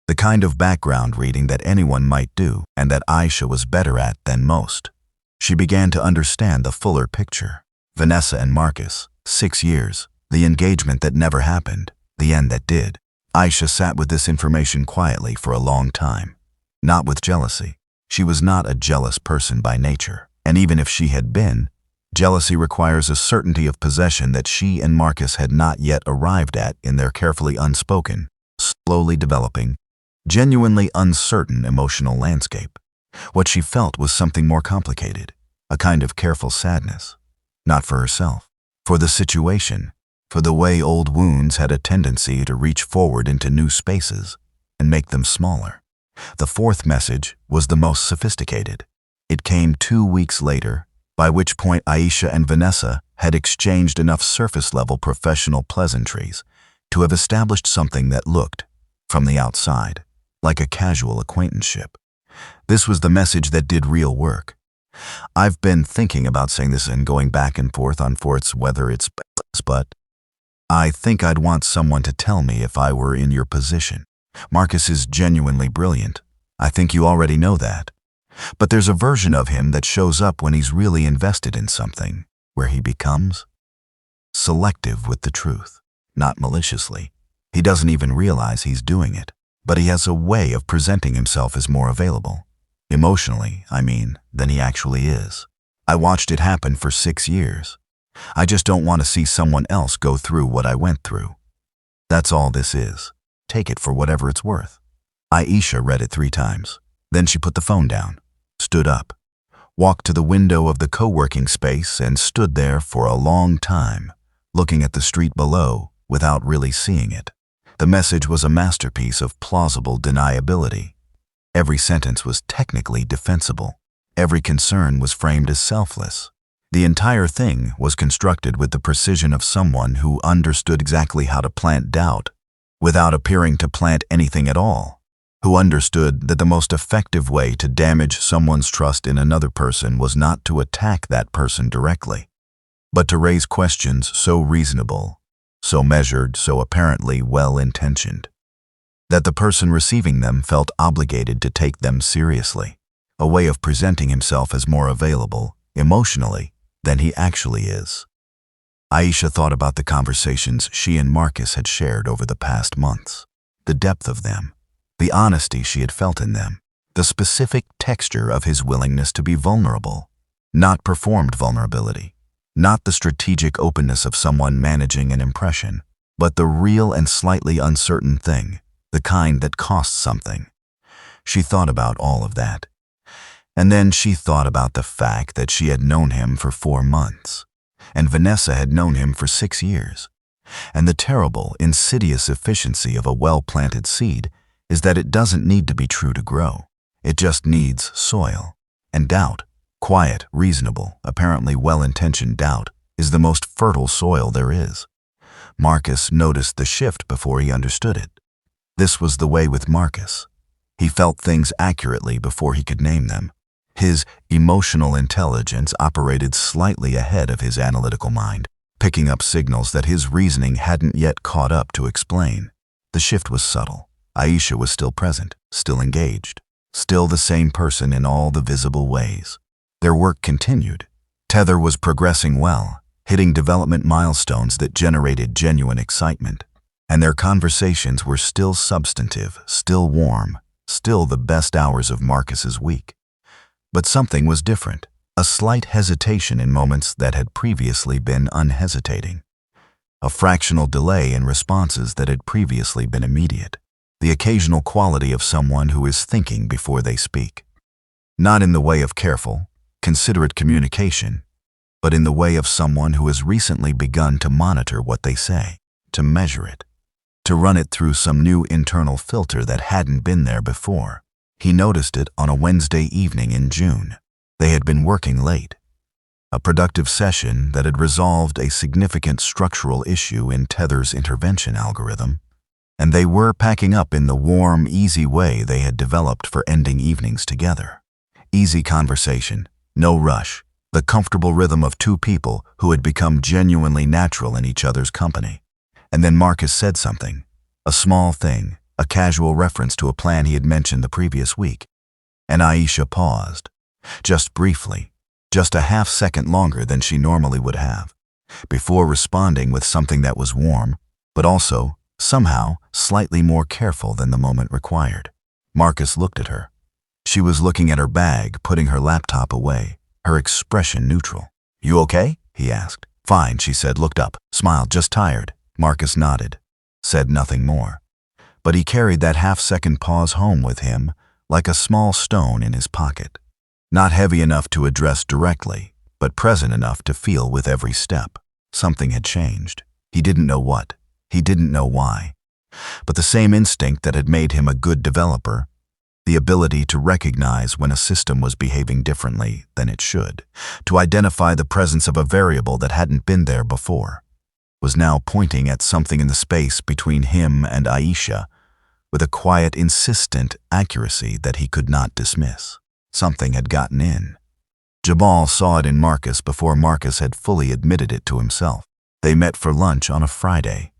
the kind of background reading that anyone might do and that Aisha was better at than most, she began to understand the fuller picture. Vanessa and Marcus, 6 years, the engagement that never happened, the end that did. Aisha sat with this information quietly for a long time, not with jealousy. She was not a jealous person by nature, and even if she had been, jealousy requires a certainty of possession that she and Marcus had not yet arrived at in their carefully unspoken, slowly developing, genuinely uncertain emotional landscape. What she felt was something more complicated, a kind of careful sadness. Not for herself, for the situation, for the way old wounds had a tendency to reach forward into new spaces and make them smaller. The fourth message was the most sophisticated. It came 2 weeks later, by which point Aisha and Vanessa had exchanged enough surface-level professional pleasantries to have established something that looked, from the outside, like a casual acquaintanceship. This was the message that did real work. I've been thinking about saying this and going back and forth on whether it's but I think I'd want someone to tell me if I were in your position. Marcus is genuinely brilliant. I think you already know that. But there's a version of him that shows up when he's really invested in something, where he becomes selective with the truth, not maliciously. He doesn't even realize he's doing it, but he has a way of presenting himself as more available. Emotionally, than he actually is. I watched it happen for 6 years. I just don't want to see someone else go through what I went through. That's all this is. Take it for whatever it's worth. Aisha read it 3 times. Then she put the phone down, stood up, walked to the window of the co-working space and stood there for a long time, looking at the street below without really seeing it. The message was a masterpiece of plausible deniability. Every sentence was technically defensible. Every concern was framed as selfless. The entire thing was constructed with the precision of someone who understood exactly how to plant doubt without appearing to plant anything at all, who understood that the most effective way to damage someone's trust in another person was not to attack that person directly, but to raise questions so reasonable, so measured, so apparently well-intentioned, that the person receiving them felt obligated to take them seriously, a way of presenting himself as more available, emotionally, than he actually is. Aisha thought about the conversations she and Marcus had shared over the past months, the depth of them, the honesty she had felt in them, the specific texture of his willingness to be vulnerable, not performed vulnerability, not the strategic openness of someone managing an impression, but the real and slightly uncertain thing, the kind that costs something. She thought about all of that. And then she thought about the fact that she had known him for 4 months, and Vanessa had known him for 6 years, and the terrible, insidious efficiency of a well-planted seed is that it doesn't need to be true to grow. It just needs soil. And doubt, quiet, reasonable, apparently well-intentioned doubt, is the most fertile soil there is. Marcus noticed the shift before he understood it. This was the way with Marcus. He felt things accurately before he could name them. His emotional intelligence operated slightly ahead of his analytical mind, picking up signals that his reasoning hadn't yet caught up to explain. The shift was subtle. Aisha was still present, still engaged, still the same person in all the visible ways. Their work continued. Tether was progressing well, hitting development milestones that generated genuine excitement. And their conversations were still substantive, still warm, still the best hours of Marcus's week. But something was different, a slight hesitation in moments that had previously been unhesitating. A fractional delay in responses that had previously been immediate. The occasional quality of someone who is thinking before they speak. Not in the way of careful, considerate communication, but in the way of someone who has recently begun to monitor what they say, to measure it, to run it through some new internal filter that hadn't been there before. He noticed it on a Wednesday evening in June. They had been working late. A productive session that had resolved a significant structural issue in Tether's intervention algorithm, and they were packing up in the warm, easy way they had developed for ending evenings together. Easy conversation, no rush, the comfortable rhythm of two people who had become genuinely natural in each other's company. And then Marcus said something, a small thing, a casual reference to a plan he had mentioned the previous week. And Aisha paused, just briefly, just a half-second longer than she normally would have, before responding with something that was warm, but also, somehow, slightly more careful than the moment required. Marcus looked at her. She was looking at her bag, putting her laptop away, her expression neutral. "You okay?" he asked. "Fine," she said, looked up, smiled, "just tired." Marcus nodded, said nothing more. But he carried that half-second pause home with him like a small stone in his pocket. Not heavy enough to address directly, but present enough to feel with every step. Something had changed. He didn't know what. He didn't know why. But the same instinct that had made him a good developer, the ability to recognize when a system was behaving differently than it should, to identify the presence of a variable that hadn't been there before, was now pointing at something in the space between him and Aisha with a quiet, insistent accuracy that he could not dismiss. Something had gotten in. Jamal saw it in Marcus before Marcus had fully admitted it to himself. They met for lunch on a Friday.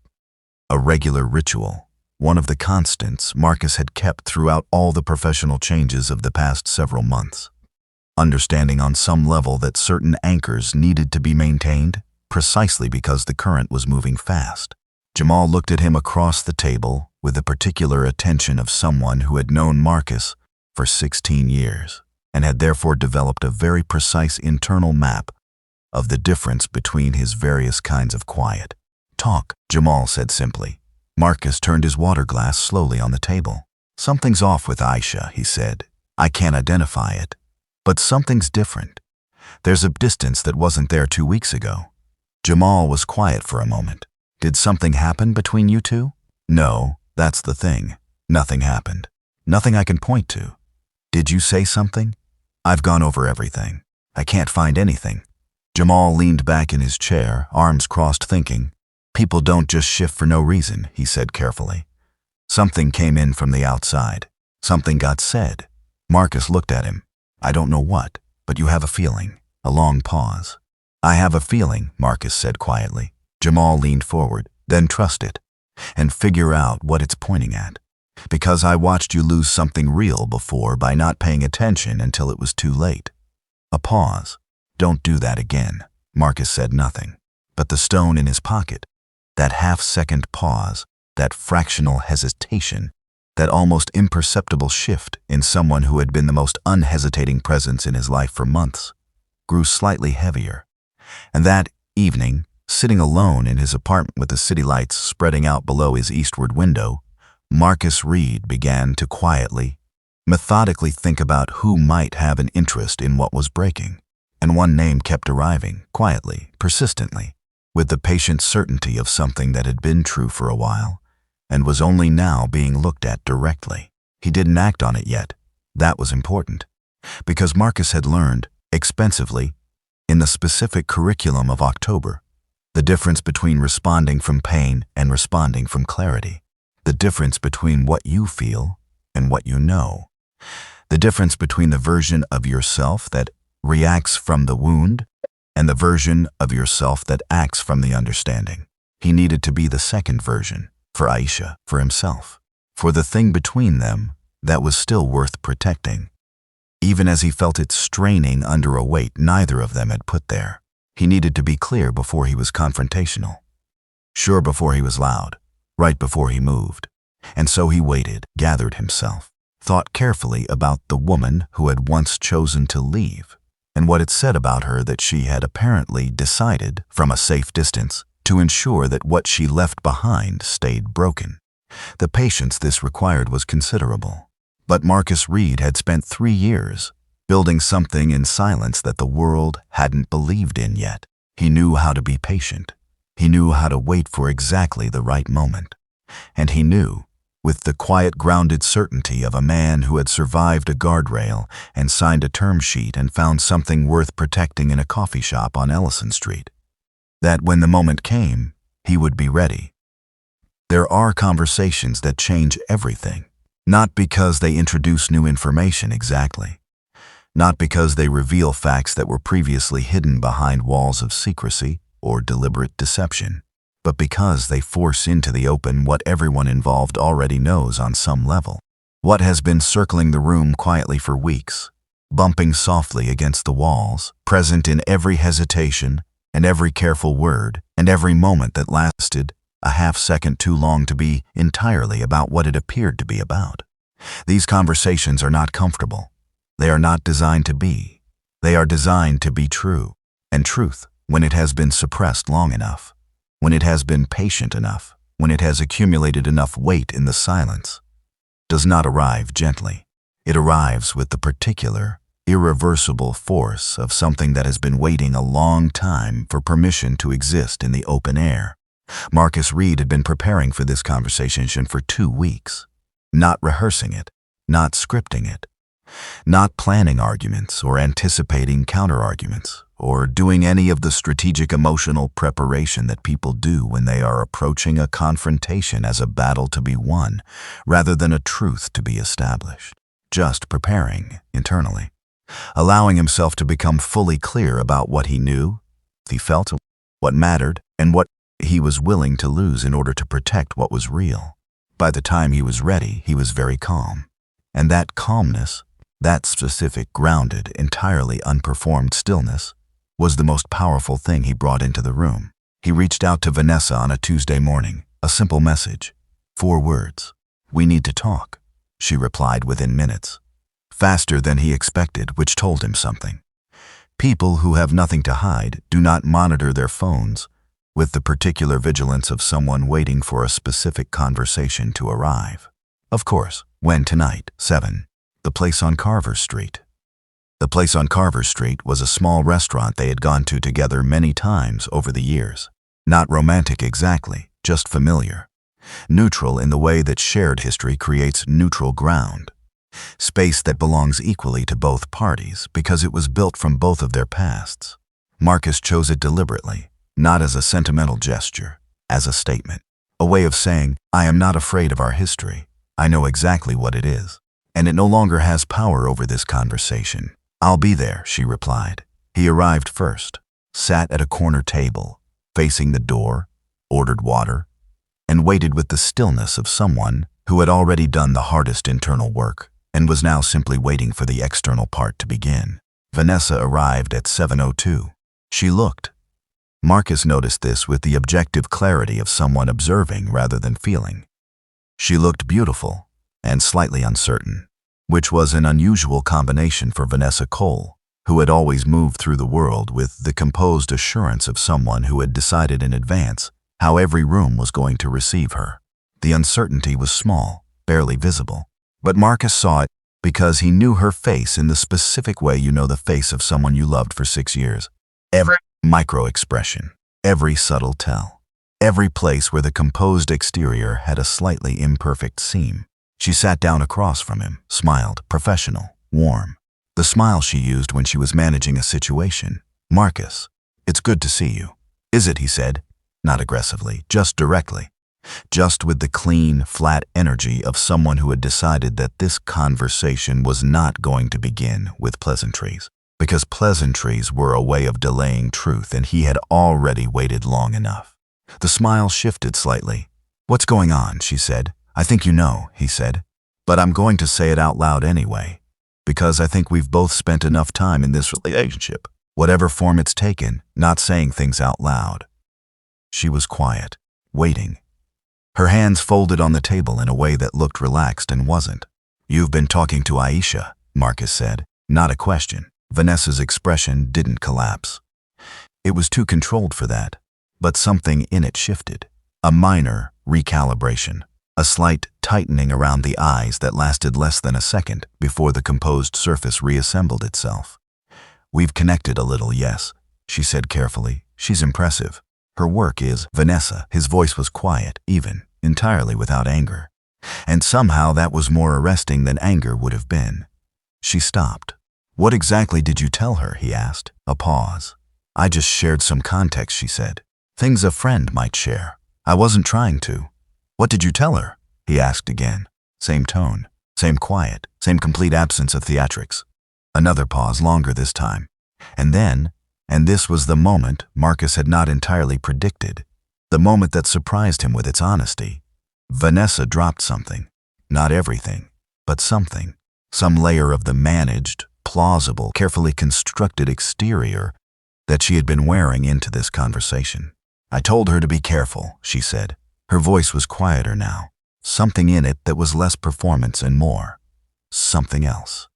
A regular ritual, one of the constants Marcus had kept throughout all the professional changes of the past several months. Understanding on some level that certain anchors needed to be maintained precisely because the current was moving fast. Jamal looked at him across the table with the particular attention of someone who had known Marcus for 16 years and had therefore developed a very precise internal map of the difference between his various kinds of quiet. "Talk," Jamal said simply. Marcus turned his water glass slowly on the table. "Something's off with Aisha," he said. "I can't identify it, but something's different. There's a distance that wasn't there 2 weeks ago." Jamal was quiet for a moment. "Did something happen between you two?" "No, that's the thing. Nothing happened. Nothing I can point to." "Did you say something?" "I've gone over everything. I can't find anything." Jamal leaned back in his chair, arms crossed, thinking. "People don't just shift for no reason," he said carefully. "Something came in from the outside. Something got said." Marcus looked at him. "I don't know what, but you have a feeling." A long pause. "I have a feeling," Marcus said quietly. Jamal leaned forward. "Then trust it, and figure out what it's pointing at. Because I watched you lose something real before by not paying attention until it was too late." A pause. "Don't do that again." Marcus said nothing. But the stone in his pocket, that half-second pause, that fractional hesitation, that almost imperceptible shift in someone who had been the most unhesitating presence in his life for months, grew slightly heavier. And that evening, sitting alone in his apartment with the city lights spreading out below his eastward window, Marcus Reed began to quietly, methodically think about who might have an interest in what was breaking. And one name kept arriving, quietly, persistently, with the patient certainty of something that had been true for a while, and was only now being looked at directly. He didn't act on it yet. That was important, because Marcus had learned, expensively, in the specific curriculum of October, the difference between responding from pain and responding from clarity, the difference between what you feel and what you know, the difference between the version of yourself that reacts from the wound and the version of yourself that acts from the understanding. He needed to be the second version, for Aisha, for himself, for the thing between them that was still worth protecting. Even as he felt it straining under a weight neither of them had put there, he needed to be clear before he was confrontational, sure before he was loud, right before he moved. And so he waited, gathered himself, thought carefully about the woman who had once chosen to leave, and what it said about her that she had apparently decided, from a safe distance, to ensure that what she left behind stayed broken. The patience this required was considerable. But Marcus Reed had spent 3 years building something in silence that the world hadn't believed in yet. He knew how to be patient. He knew how to wait for exactly the right moment. And he knew, with the quiet, grounded certainty of a man who had survived a guardrail and signed a term sheet and found something worth protecting in a coffee shop on Ellison Street, that when the moment came, he would be ready. There are conversations that change everything, not because they introduce new information exactly, not because they reveal facts that were previously hidden behind walls of secrecy or deliberate deception, but because they force into the open what everyone involved already knows on some level, what has been circling the room quietly for weeks, bumping softly against the walls, present in every hesitation and every careful word and every moment that lasted a half-second too long to be entirely about what it appeared to be about. These conversations are not comfortable. They are not designed to be. They are designed to be true. And truth, when it has been suppressed long enough, when it has been patient enough, when it has accumulated enough weight in the silence, does not arrive gently. It arrives with the particular, irreversible force of something that has been waiting a long time for permission to exist in the open air. Marcus Reed had been preparing for this conversation for 2 weeks, not rehearsing it, not scripting it, not planning arguments or anticipating counter-arguments, or doing any of the strategic emotional preparation that people do when they are approaching a confrontation as a battle to be won, rather than a truth to be established. Just preparing internally, allowing himself to become fully clear about what he knew, what he felt, what mattered, and what he was willing to lose in order to protect what was real. By the time he was ready, he was very calm. And that calmness, that specific, grounded, entirely unperformed stillness, was the most powerful thing he brought into the room. He reached out to Vanessa on a Tuesday morning, a simple message, 4 words. "We need to talk," she replied within minutes, faster than he expected, which told him something. People who have nothing to hide do not monitor their phones with the particular vigilance of someone waiting for a specific conversation to arrive. Of course, when tonight, 7, the place on Carver Street. The place on Carver Street was a small restaurant they had gone to together many times over the years. Not romantic exactly, just familiar. Neutral in the way that shared history creates neutral ground. Space that belongs equally to both parties because it was built from both of their pasts. Marcus chose it deliberately, not as a sentimental gesture, as a statement. A way of saying, I am not afraid of our history. I know exactly what it is. And it no longer has power over this conversation. I'll be there, she replied. He arrived first, sat at a corner table, facing the door, ordered water, and waited with the stillness of someone who had already done the hardest internal work and was now simply waiting for the external part to begin. Vanessa arrived at 7:02. She looked. Marcus noticed this with the objective clarity of someone observing rather than feeling. She looked beautiful and slightly uncertain, which was an unusual combination for Vanessa Cole, who had always moved through the world with the composed assurance of someone who had decided in advance how every room was going to receive her. The uncertainty was small, barely visible, but Marcus saw it because he knew her face in the specific way you know the face of someone you loved for 6 years. Every micro-expression, every subtle tell. every place where the composed exterior had a slightly imperfect seam. She sat down across from him, smiled, professional, warm. The smile she used when she was managing a situation. "Marcus, it's good to see you." "Is it?" he said, not aggressively, just directly. Just with the clean, flat energy of someone who had decided that this conversation was not going to begin with pleasantries, because pleasantries were a way of delaying truth, and he had already waited long enough. The smile shifted slightly. "What's going on?" she said. "I think you know," he said, "but I'm going to say it out loud anyway, because I think we've both spent enough time in this relationship, whatever form it's taken, not saying things out loud." She was quiet, waiting. Her hands folded on the table in a way that looked relaxed and wasn't. "You've been talking to Aisha," Marcus said, not a question. Vanessa's expression didn't collapse. It was too controlled for that, but something in it shifted. A minor recalibration, a slight tightening around the eyes that lasted less than a second before the composed surface reassembled itself. "We've connected a little, yes," she said carefully. "She's impressive. Her work is..." Vanessa, his voice was quiet, even, entirely without anger. And somehow that was more arresting than anger would have been. She stopped. "What exactly did you tell her?" he asked. A pause. "I just shared some context," she said. "Things a friend might share. I wasn't trying to." "What did you tell her?" he asked again. Same tone, same quiet, same complete absence of theatrics. Another pause, longer this time. And then, and this was the moment Marcus had not entirely predicted, the moment that surprised him with its honesty. Vanessa dropped something. Not everything, but something. Some layer of the managed, plausible, carefully constructed exterior that she had been wearing into this conversation. "I told her to be careful," she said. Her voice was quieter now. Something in it that was less performance and more. Something else.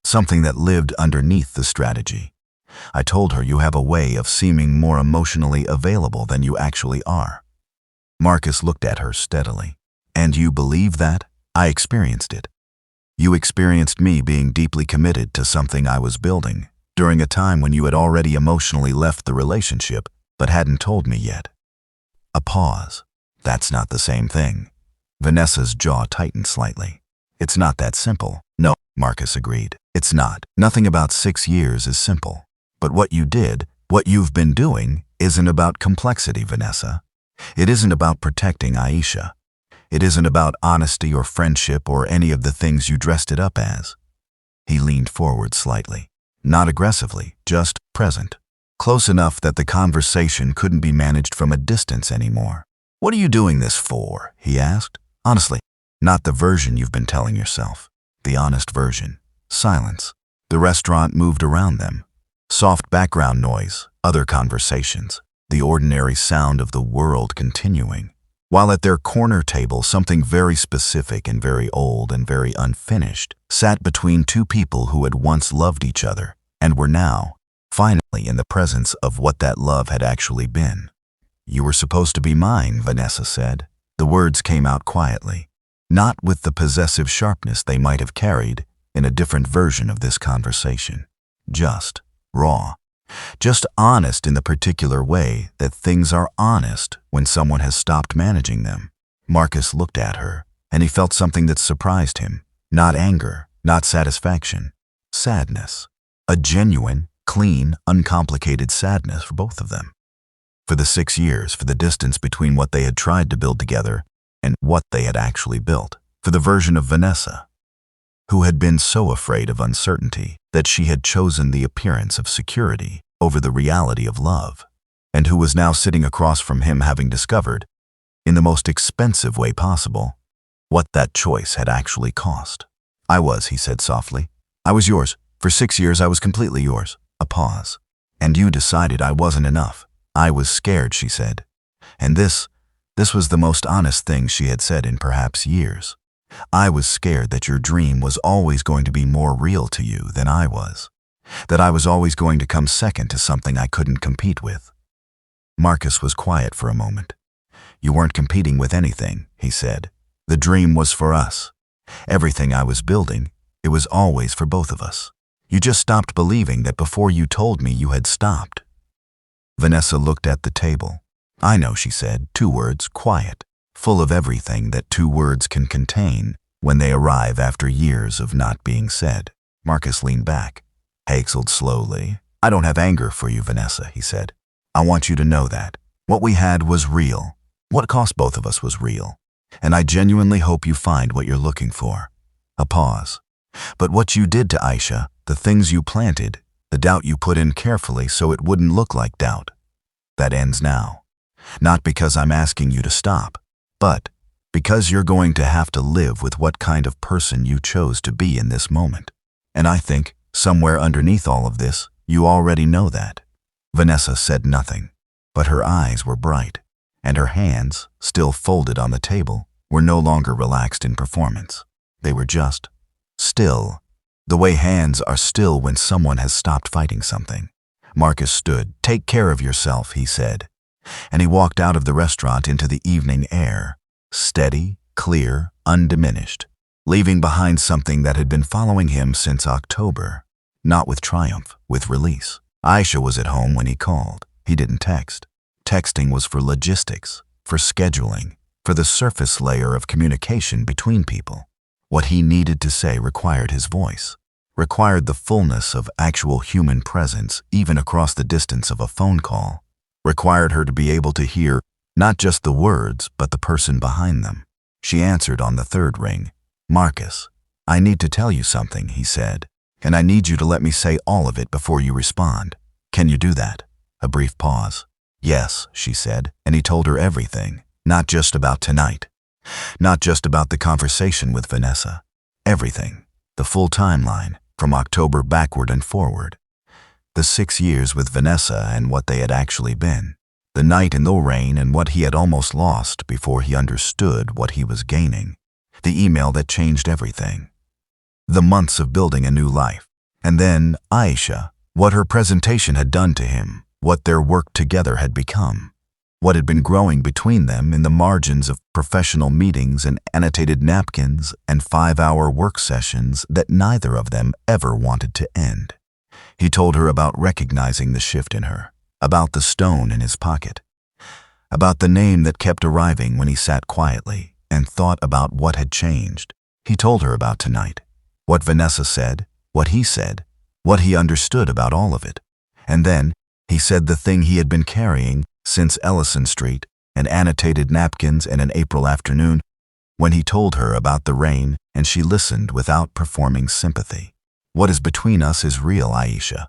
Something that lived underneath the strategy. "I told her you have a way of seeming more emotionally available than you actually are." Marcus looked at her steadily. "And you believe that?" "I experienced it. You experienced me being deeply committed to something I was building, during a time when you had already emotionally left the relationship, but hadn't told me yet." A pause. "That's not the same thing." Vanessa's jaw tightened slightly. "It's not that simple." "No," Marcus agreed. "It's not. Nothing about 6 years is simple. But what you did, what you've been doing, isn't about complexity, Vanessa. It isn't about protecting Aisha. It isn't about honesty or friendship or any of the things you dressed it up as." He leaned forward slightly. Not aggressively, just present. Close enough that the conversation couldn't be managed from a distance anymore. "What are you doing this for?" he asked. "Honestly, not the version you've been telling yourself. The honest version." Silence. The restaurant moved around them. Soft background noise, other conversations, the ordinary sound of the world continuing. While at their corner table, something very specific and very old and very unfinished sat between two people who had once loved each other and were now, finally, in the presence of what that love had actually been. "You were supposed to be mine," Vanessa said. The words came out quietly, not with the possessive sharpness they might have carried in a different version of this conversation. Just raw. Just honest in the particular way that things are honest when someone has stopped managing them. Marcus looked at her, and he felt something that surprised him. Not anger, not satisfaction. Sadness. A genuine, clean, uncomplicated sadness for both of them. For the 6 years, for the distance between what they had tried to build together and what they had actually built. For the version of Vanessa, who had been so afraid of uncertainty that she had chosen the appearance of security over the reality of love, and who was now sitting across from him having discovered, in the most expensive way possible, what that choice had actually cost. He said softly. "I was yours. For 6 years I was completely yours." A pause. "And you decided I wasn't enough." "I was scared," she said. And this was the most honest thing she had said in perhaps years. "I was scared that your dream was always going to be more real to you than I was. That I was always going to come second to something I couldn't compete with." Marcus was quiet for a moment. "You weren't competing with anything," he said. "The dream was for us. Everything I was building, it was always for both of us. You just stopped believing that before you told me you had stopped." Vanessa looked at the table. I know, she said, 2 words, quiet, full of everything that 2 words can contain when they arrive after years of not being said. Marcus leaned back. He exhaled slowly. I don't have anger for you, Vanessa, he said. I want you to know that. What we had was real. What cost both of us was real. And I genuinely hope you find what you're looking for. A pause. But what you did to Aisha, the things you planted, the doubt you put in carefully so it wouldn't look like doubt, that ends now. Not because I'm asking you to stop, but because you're going to have to live with what kind of person you chose to be in this moment. And I think, somewhere underneath all of this, you already know that. Vanessa said nothing, but her eyes were bright, and her hands, still folded on the table, were no longer relaxed in performance. They were just still, the way hands are still when someone has stopped fighting something. Marcus stood. Take care of yourself, he said, and he walked out of the restaurant into the evening air, steady, clear, undiminished, leaving behind something that had been following him since October, not with triumph, with release. Aisha was at home when he called. He didn't text. Texting was for logistics, for scheduling, for the surface layer of communication between people. What he needed to say required his voice, required the fullness of actual human presence even across the distance of a phone call, required her to be able to hear not just the words but the person behind them. She answered on the 3rd ring. Marcus, I need to tell you something, he said, and I need you to let me say all of it before you respond. Can you do that? A brief pause. Yes, she said, and he told her everything, not just about tonight, not just about the conversation with Vanessa. Everything, the full timeline, from October backward and forward. The 6 years with Vanessa and what they had actually been. The night in the rain and what he had almost lost before he understood what he was gaining. The email that changed everything. The months of building a new life. And then Aisha, what her presentation had done to him, what their work together had become. What had been growing between them in the margins of professional meetings and annotated napkins and 5-hour work sessions that neither of them ever wanted to end. He told her about recognizing the shift in her, about the stone in his pocket, about the name that kept arriving when he sat quietly and thought about what had changed. He told her about tonight, what Vanessa said, what he said, what he understood about all of it. And then he said the thing he had been carrying since Ellison Street and annotated napkins and an April afternoon, when he told her about the rain and she listened without performing sympathy. What is between us is real, Aisha.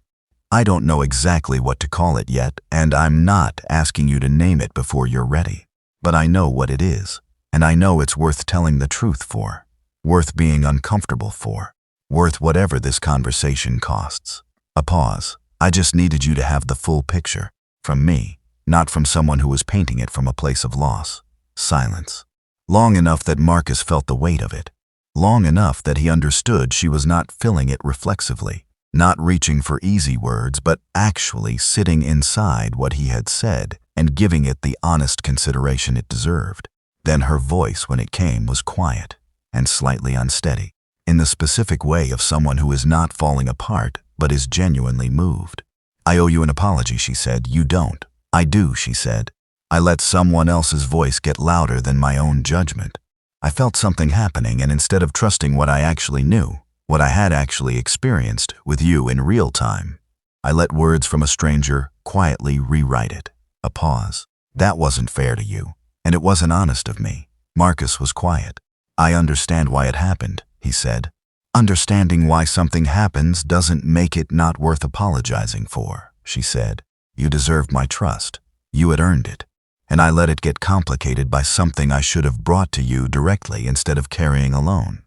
I don't know exactly what to call it yet, and I'm not asking you to name it before you're ready. But I know what it is, and I know it's worth telling the truth for, worth being uncomfortable for, worth whatever this conversation costs. A pause. I just needed you to have the full picture, from me, not from someone who was painting it from a place of loss. Silence. Long enough that Marcus felt the weight of it. Long enough that he understood she was not filling it reflexively, not reaching for easy words, but actually sitting inside what he had said and giving it the honest consideration it deserved. Then her voice, when it came, was quiet and slightly unsteady, in the specific way of someone who is not falling apart but is genuinely moved. I owe you an apology, she said. You don't. I do, she said. I let someone else's voice get louder than my own judgment. I felt something happening, and instead of trusting what I actually knew, what I had actually experienced with you in real time, I let words from a stranger quietly rewrite it. A pause. That wasn't fair to you, and it wasn't honest of me. Marcus was quiet. I understand why it happened, he said. Understanding why something happens doesn't make it not worth apologizing for, she said. You deserved my trust. You had earned it. And I let it get complicated by something I should have brought to you directly instead of carrying alone.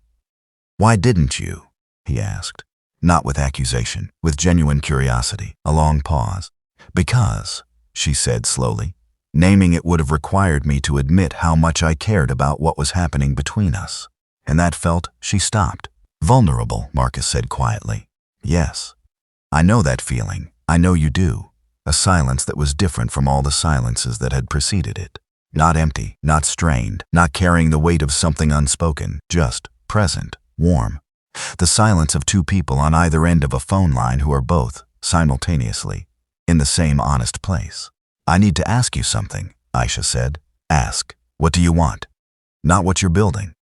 Why didn't you? He asked. Not with accusation, with genuine curiosity. A long pause. Because, she said slowly, naming it would have required me to admit how much I cared about what was happening between us. And that felt, she stopped. Vulnerable, Marcus said quietly. Yes. I know that feeling. I know you do. A silence that was different from all the silences that had preceded it. Not empty, not strained, not carrying the weight of something unspoken, just present, warm. The silence of 2 people on either end of a phone line who are both, simultaneously, in the same honest place. I need to ask you something, Aisha said. Ask, what do you want? Not what you're building.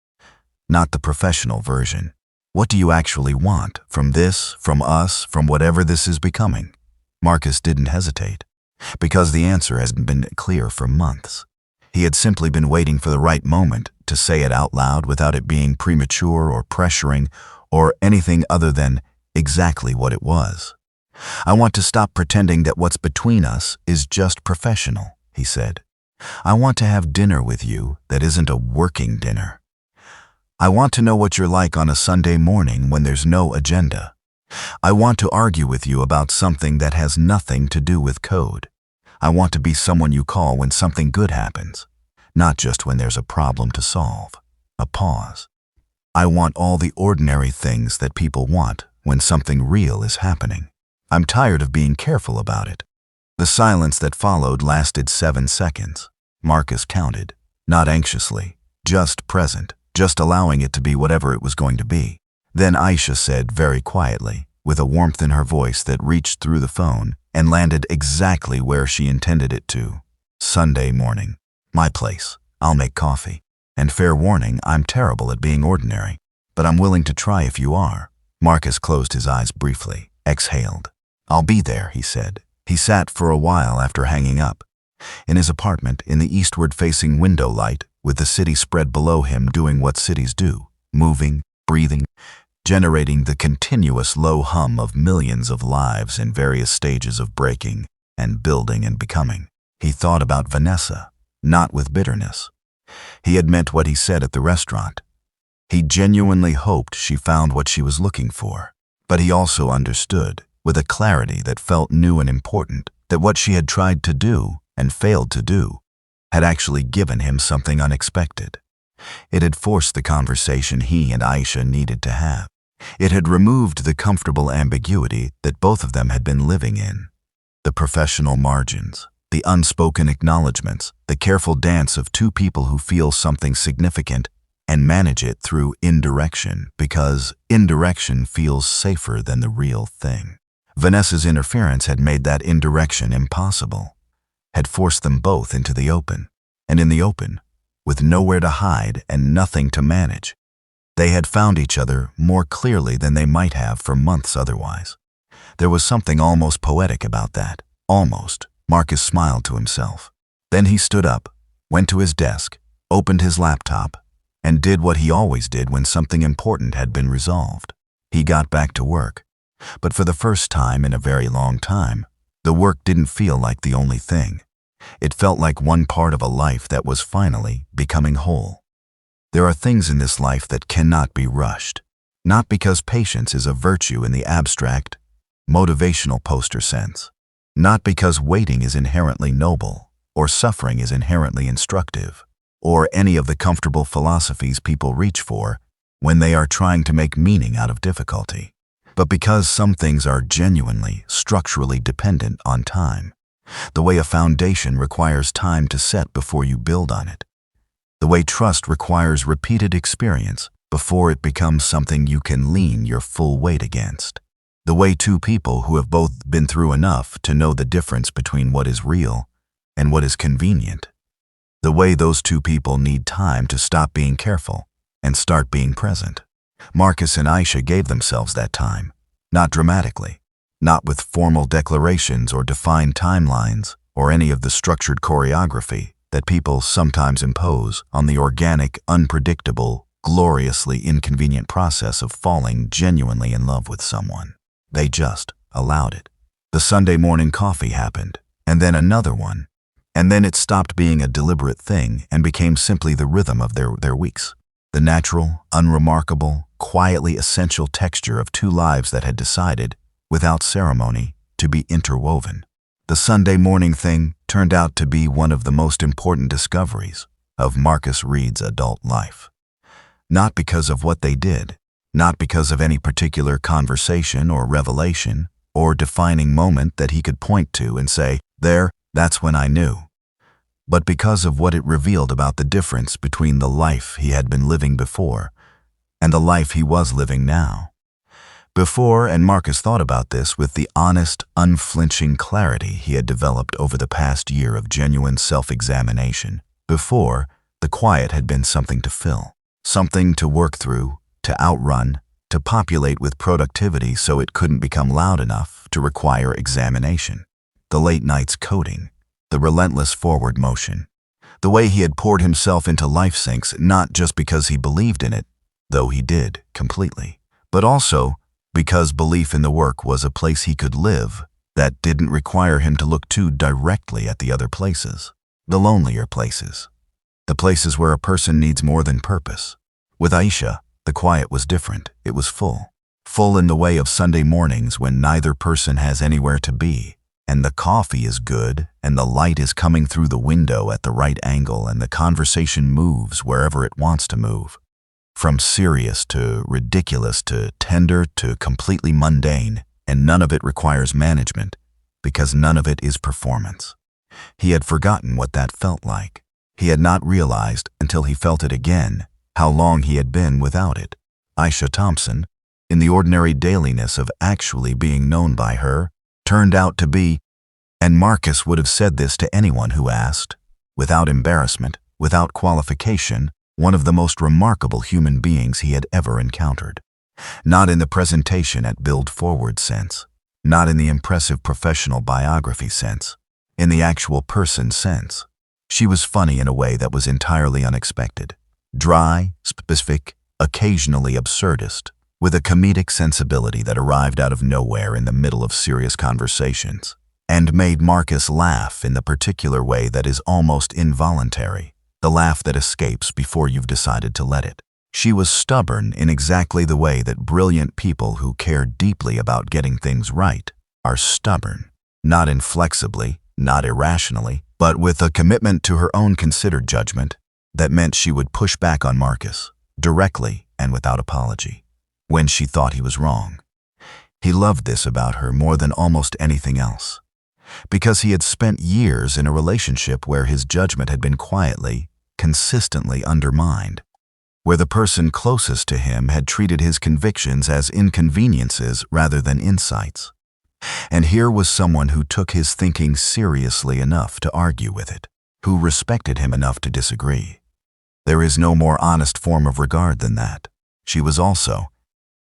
Not the professional version. What do you actually want from this, from us, from whatever this is becoming? Marcus didn't hesitate, because the answer hadn't been clear for months. He had simply been waiting for the right moment to say it out loud without it being premature or pressuring or anything other than exactly what it was. I want to stop pretending that what's between us is just professional, he said. I want to have dinner with you that isn't a working dinner. I want to know what you're like on a Sunday morning when there's no agenda. I want to argue with you about something that has nothing to do with code. I want to be someone you call when something good happens, not just when there's a problem to solve, a pause. I want all the ordinary things that people want when something real is happening. I'm tired of being careful about it. The silence that followed lasted 7 seconds. Marcus counted, not anxiously, just present, just allowing it to be whatever it was going to be. Then Aisha said very quietly, with a warmth in her voice that reached through the phone and landed exactly where she intended it to. Sunday morning. My place. I'll make coffee. And fair warning, I'm terrible at being ordinary, but I'm willing to try if you are. Marcus closed his eyes briefly, exhaled. I'll be there, he said. He sat for a while after hanging up. In his apartment, in the eastward-facing window light, with the city spread below him doing what cities do, moving, breathing, generating the continuous low hum of millions of lives in various stages of breaking and building and becoming. He thought about Vanessa, not with bitterness. He had meant what he said at the restaurant. He genuinely hoped she found what she was looking for, but he also understood, with a clarity that felt new and important, that what she had tried to do and failed to do had actually given him something unexpected. It had forced the conversation he and Aisha needed to have. It had removed the comfortable ambiguity that both of them had been living in. The professional margins, the unspoken acknowledgments, the careful dance of two people who feel something significant and manage it through indirection, because indirection feels safer than the real thing. Vanessa's interference had made that indirection impossible, had forced them both into the open, and in the open, with nowhere to hide and nothing to manage, they had found each other more clearly than they might have for months otherwise. There was something almost poetic about that. Almost. Marcus smiled to himself. Then he stood up, went to his desk, opened his laptop, and did what he always did when something important had been resolved. He got back to work. But for the first time in a very long time, the work didn't feel like the only thing. It felt like one part of a life that was finally becoming whole. There are things in this life that cannot be rushed, not because patience is a virtue in the abstract, motivational poster sense, not because waiting is inherently noble, or suffering is inherently instructive, or any of the comfortable philosophies people reach for when they are trying to make meaning out of difficulty, but because some things are genuinely, structurally dependent on time. The way a foundation requires time to set before you build on it. The way trust requires repeated experience before it becomes something you can lean your full weight against. The way two people who have both been through enough to know the difference between what is real and what is convenient. The way those two people need time to stop being careful and start being present. Marcus and Aisha gave themselves that time, not dramatically, not with formal declarations or defined timelines or any of the structured choreography that people sometimes impose on the organic, unpredictable, gloriously inconvenient process of falling genuinely in love with someone. They just allowed it. The Sunday morning coffee happened, and then another one, and then it stopped being a deliberate thing and became simply the rhythm of their weeks. The natural, unremarkable, quietly essential texture of two lives that had decided, without ceremony, to be interwoven. The Sunday morning thing turned out to be one of the most important discoveries of Marcus Reed's adult life. Not because of what they did, not because of any particular conversation or revelation or defining moment that he could point to and say, "There, that's when I knew," but because of what it revealed about the difference between the life he had been living before and the life he was living now. Before, and Marcus thought about this with the honest, unflinching clarity he had developed over the past year of genuine self-examination. Before, the quiet had been something to fill, something to work through, to outrun, to populate with productivity so it couldn't become loud enough to require examination. The late nights coding, the relentless forward motion, the way he had poured himself into LifeSyncs not just because he believed in it, though he did completely, but also because belief in the work was a place he could live that didn't require him to look too directly at the other places, the lonelier places, the places where a person needs more than purpose. With Aisha, the quiet was different. It was full. Full in the way of Sunday mornings when neither person has anywhere to be, and the coffee is good, and the light is coming through the window at the right angle, and the conversation moves wherever it wants to move. From serious to ridiculous to tender to completely mundane, and none of it requires management, because none of it is performance. He had forgotten what that felt like. He had not realized until he felt it again how long he had been without it. Aisha Thompson, in the ordinary dailiness of actually being known by her, turned out to be, and Marcus would have said this to anyone who asked, without embarrassment, without qualification, one of the most remarkable human beings he had ever encountered. Not in the presentation at Build Forward sense, not in the impressive professional biography sense, in the actual person sense. She was funny in a way that was entirely unexpected. Dry, specific, occasionally absurdist, with a comedic sensibility that arrived out of nowhere in the middle of serious conversations, and made Marcus laugh in the particular way that is almost involuntary, the laugh that escapes before you've decided to let it. She was stubborn in exactly the way that brilliant people who care deeply about getting things right are stubborn, not inflexibly, not irrationally, but with a commitment to her own considered judgment that meant she would push back on Marcus, directly and without apology, when she thought he was wrong. He loved this about her more than almost anything else, because he had spent years in a relationship where his judgment had been quietly, consistently undermined, where the person closest to him had treated his convictions as inconveniences rather than insights. And here was someone who took his thinking seriously enough to argue with it, who respected him enough to disagree. There is no more honest form of regard than that. She was also,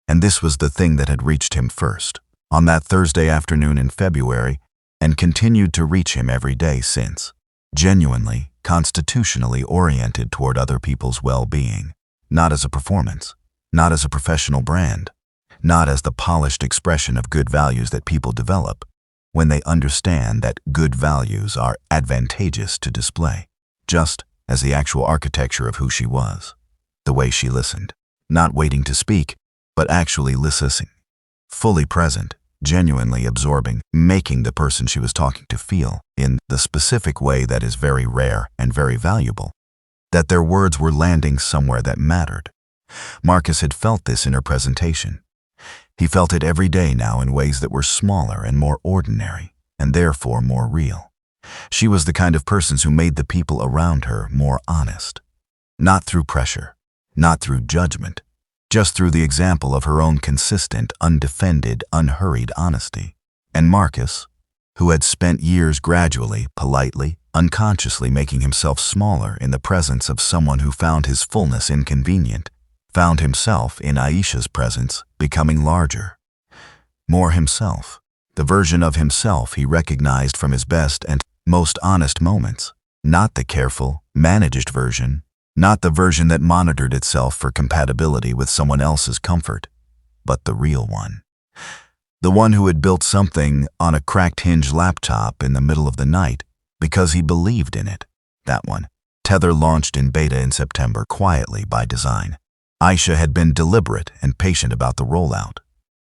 and this was the thing that had reached him first, on that Thursday afternoon in February, and continued to reach him every day since, genuinely, constitutionally oriented toward other people's well-being, not as a performance, not as a professional brand, not as the polished expression of good values that people develop when they understand that good values are advantageous to display, just as the actual architecture of who she was, the way she listened, not waiting to speak, but actually listening, fully present, genuinely absorbing, making the person she was talking to feel, in the specific way that is very rare and very valuable, that their words were landing somewhere that mattered. Marcus had felt this in her presentation. He felt it every day now in ways that were smaller and more ordinary, and therefore more real. She was the kind of person who made the people around her more honest, not through pressure, not through judgment, just through the example of her own consistent, undefended, unhurried honesty. And Marcus, who had spent years gradually, politely, unconsciously making himself smaller in the presence of someone who found his fullness inconvenient, found himself in Aisha's presence becoming larger, more himself, the version of himself he recognized from his best and most honest moments, not the careful, managed version, not the version that monitored itself for compatibility with someone else's comfort, but the real one. The one who had built something on a cracked hinge laptop in the middle of the night because he believed in it. That one. Tether launched in beta in September, quietly by design. Aisha had been deliberate and patient about the rollout,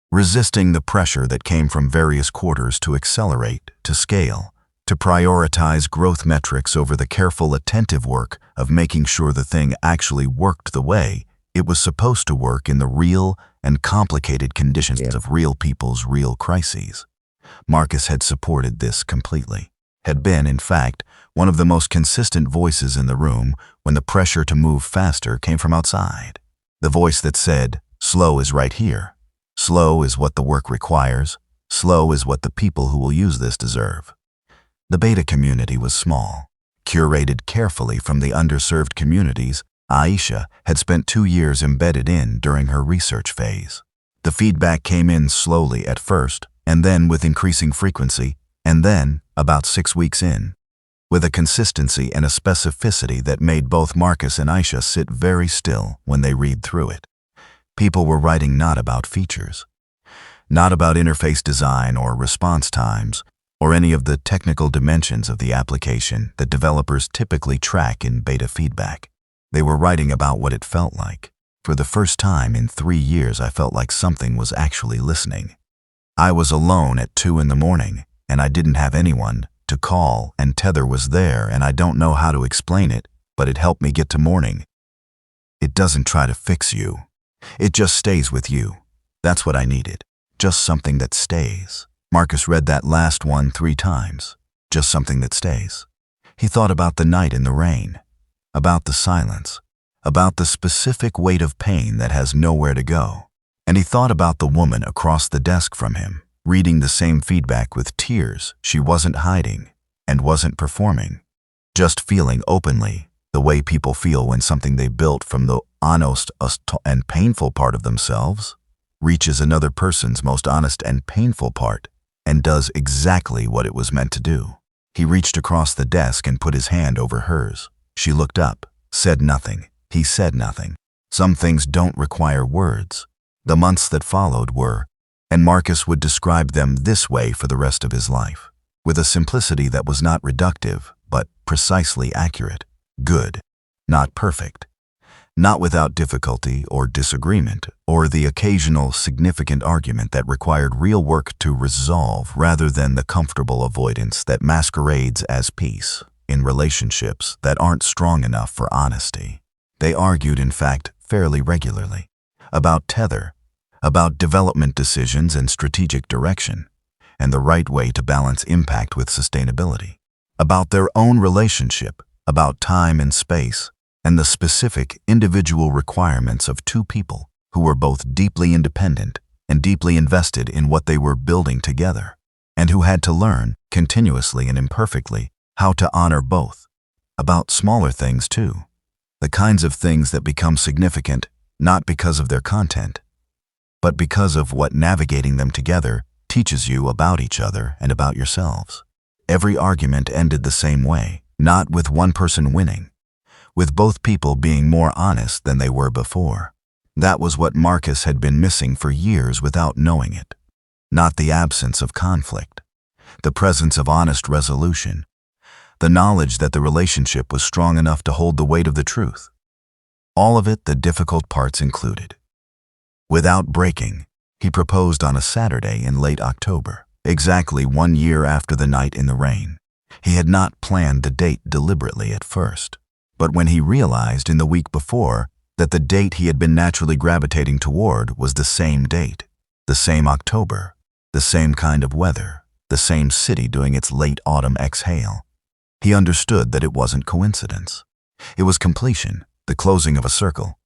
resisting the pressure that came from various quarters to accelerate, to scale, to prioritize growth metrics over the careful, attentive work of making sure the thing actually worked the way it was supposed to work in the real and complicated conditions of real people's real crises. Marcus had supported this completely, had been, in fact, one of the most consistent voices in the room when the pressure to move faster came from outside. The voice that said, "Slow is right here," Slow is what the work requires. Slow is what the people who will use this deserve. The beta community was small. Curated carefully from the underserved communities Aisha had spent 2 years embedded in during her research phase. The feedback came in slowly at first, and then with increasing frequency, and then, about 6 weeks in, with a consistency and a specificity that made both Marcus and Aisha sit very still when they read through it. People were writing not about features, not about interface design or response times, or any of the technical dimensions of the application that developers typically track in beta feedback. They were writing about what it felt like. For the first time in 3 years, I felt like something was actually listening. I was alone at 2 in the morning, and I didn't have anyone to call, and Tether was there, and I don't know how to explain it, but it helped me get to morning. It doesn't try to fix you. It just stays with you. That's what I needed. Just something that stays. Marcus read that last one 3 times. Just something that stays. He thought about the night in the rain, about the silence, about the specific weight of pain that has nowhere to go. And he thought about the woman across the desk from him, reading the same feedback with tears she wasn't hiding and wasn't performing, just feeling openly the way people feel when something they built from the honest and painful part of themselves reaches another person's most honest and painful part and does exactly what it was meant to do. He reached across the desk and put his hand over hers. She looked up, said nothing. He said nothing. Some things don't require words. The months that followed were, and Marcus would describe them this way for the rest of his life, with a simplicity that was not reductive, but precisely accurate. Good, not perfect. Not without difficulty or disagreement, or the occasional significant argument that required real work to resolve rather than the comfortable avoidance that masquerades as peace in relationships that aren't strong enough for honesty. They argued, in fact, fairly regularly, about Tether, about development decisions and strategic direction, and the right way to balance impact with sustainability, about their own relationship, about time and space, and the specific individual requirements of 2 people who were both deeply independent and deeply invested in what they were building together, and who had to learn, continuously and imperfectly, how to honor both. About smaller things too, the kinds of things that become significant not because of their content, but because of what navigating them together teaches you about each other and about yourselves. Every argument ended the same way, not with one person winning, with both people being more honest than they were before. That was what Marcus had been missing for years without knowing it. Not the absence of conflict, the presence of honest resolution, the knowledge that the relationship was strong enough to hold the weight of the truth. All of it, the difficult parts included. Without breaking, he proposed on a Saturday in late October, exactly 1 year after the night in the rain. He had not planned the date deliberately at first, but when he realized in the week before that the date he had been naturally gravitating toward was the same date, the same October, the same kind of weather, the same city doing its late autumn exhale, he understood that it wasn't coincidence. It was completion, the closing of a circle,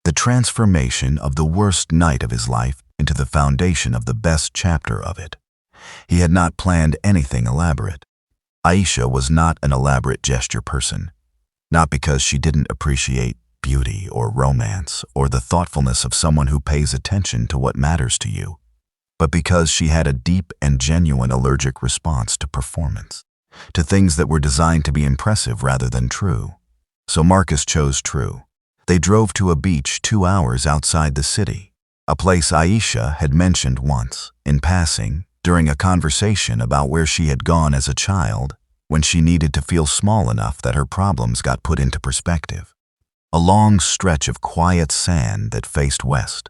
the transformation of the worst night of his life into the foundation of the best chapter of it. He had not planned anything elaborate. Aisha was not an elaborate gesture person, not because she didn't appreciate beauty or romance or the thoughtfulness of someone who pays attention to what matters to you, but because she had a deep and genuine allergic response to performance, to things that were designed to be impressive rather than true. So Marcus chose true. They drove to a beach 2 hours outside the city, a place Aisha had mentioned once, in passing, during a conversation about where she had gone as a child when she needed to feel small enough that her problems got put into perspective. A long stretch of quiet sand that faced west,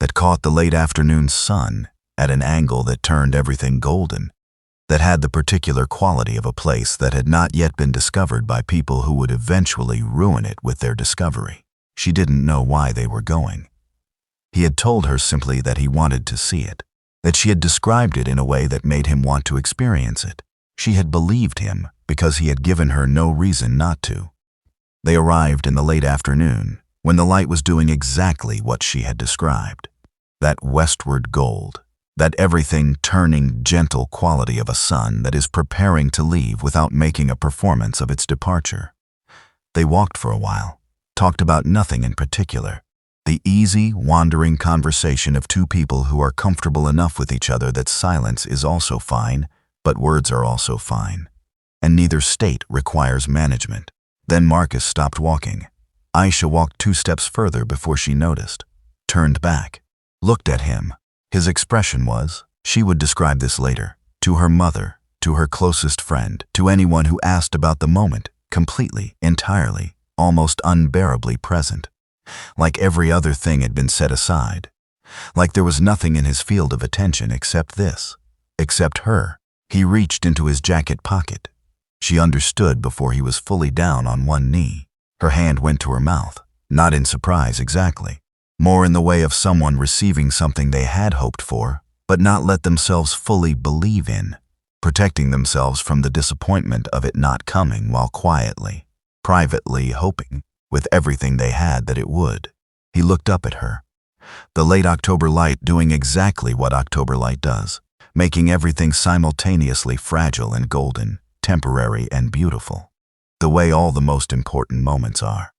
that caught the late afternoon sun at an angle that turned everything golden, that had the particular quality of a place that had not yet been discovered by people who would eventually ruin it with their discovery. She didn't know why they were going. He had told her simply that he wanted to see it, that she had described it in a way that made him want to experience it. She had believed him because he had given her no reason not to. They arrived in the late afternoon, when the light was doing exactly what she had described. that westward gold, that everything turning gentle quality of a sun that is preparing to leave without making a performance of its departure. They walked for a while, talked about nothing in particular. The easy, wandering conversation of two people who are comfortable enough with each other that silence is also fine, but words are also fine. And neither state requires management. Then Marcus stopped walking. Aisha walked 2 steps further before she noticed, turned back, looked at him. His expression was, she would describe this later, to her mother, to her closest friend, to anyone who asked about the moment, completely, entirely, almost unbearably present. Like every other thing had been set aside. Like there was nothing in his field of attention except this, except her. He reached into his jacket pocket. She understood before he was fully down on one knee. Her hand went to her mouth, not in surprise exactly, more in the way of someone receiving something they had hoped for, but not let themselves fully believe in, protecting themselves from the disappointment of it not coming while quietly, privately hoping, with everything they had, that it would. He looked up at her. The late October light doing exactly what October light does, making everything simultaneously fragile and golden, temporary and beautiful, the way all the most important moments are.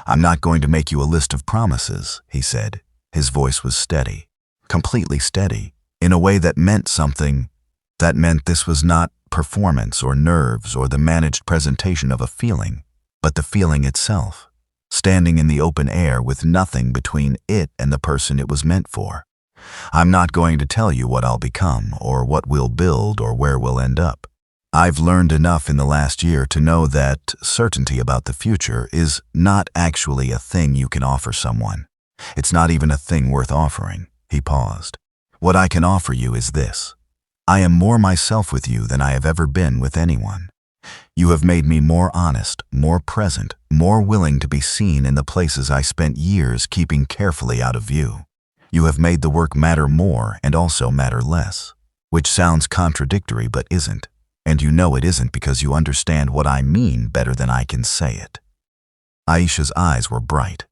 "I'm not going to make you a list of promises," he said. His voice was steady, completely steady, in a way that meant something. That meant this was not performance or nerves or the managed presentation of a feeling, but the feeling itself, standing in the open air with nothing between it and the person it was meant for. "I'm not going to tell you what I'll become or what we'll build or where we'll end up. I've learned enough in the last year to know that certainty about the future is not actually a thing you can offer someone. It's not even a thing worth offering." He paused. "What I can offer you is this. I am more myself with you than I have ever been with anyone. You have made me more honest, more present, more willing to be seen in the places I spent years keeping carefully out of view. You have made the work matter more and also matter less, which sounds contradictory but isn't. And you know it isn't because you understand what I mean better than I can say it." Aisha's eyes were bright,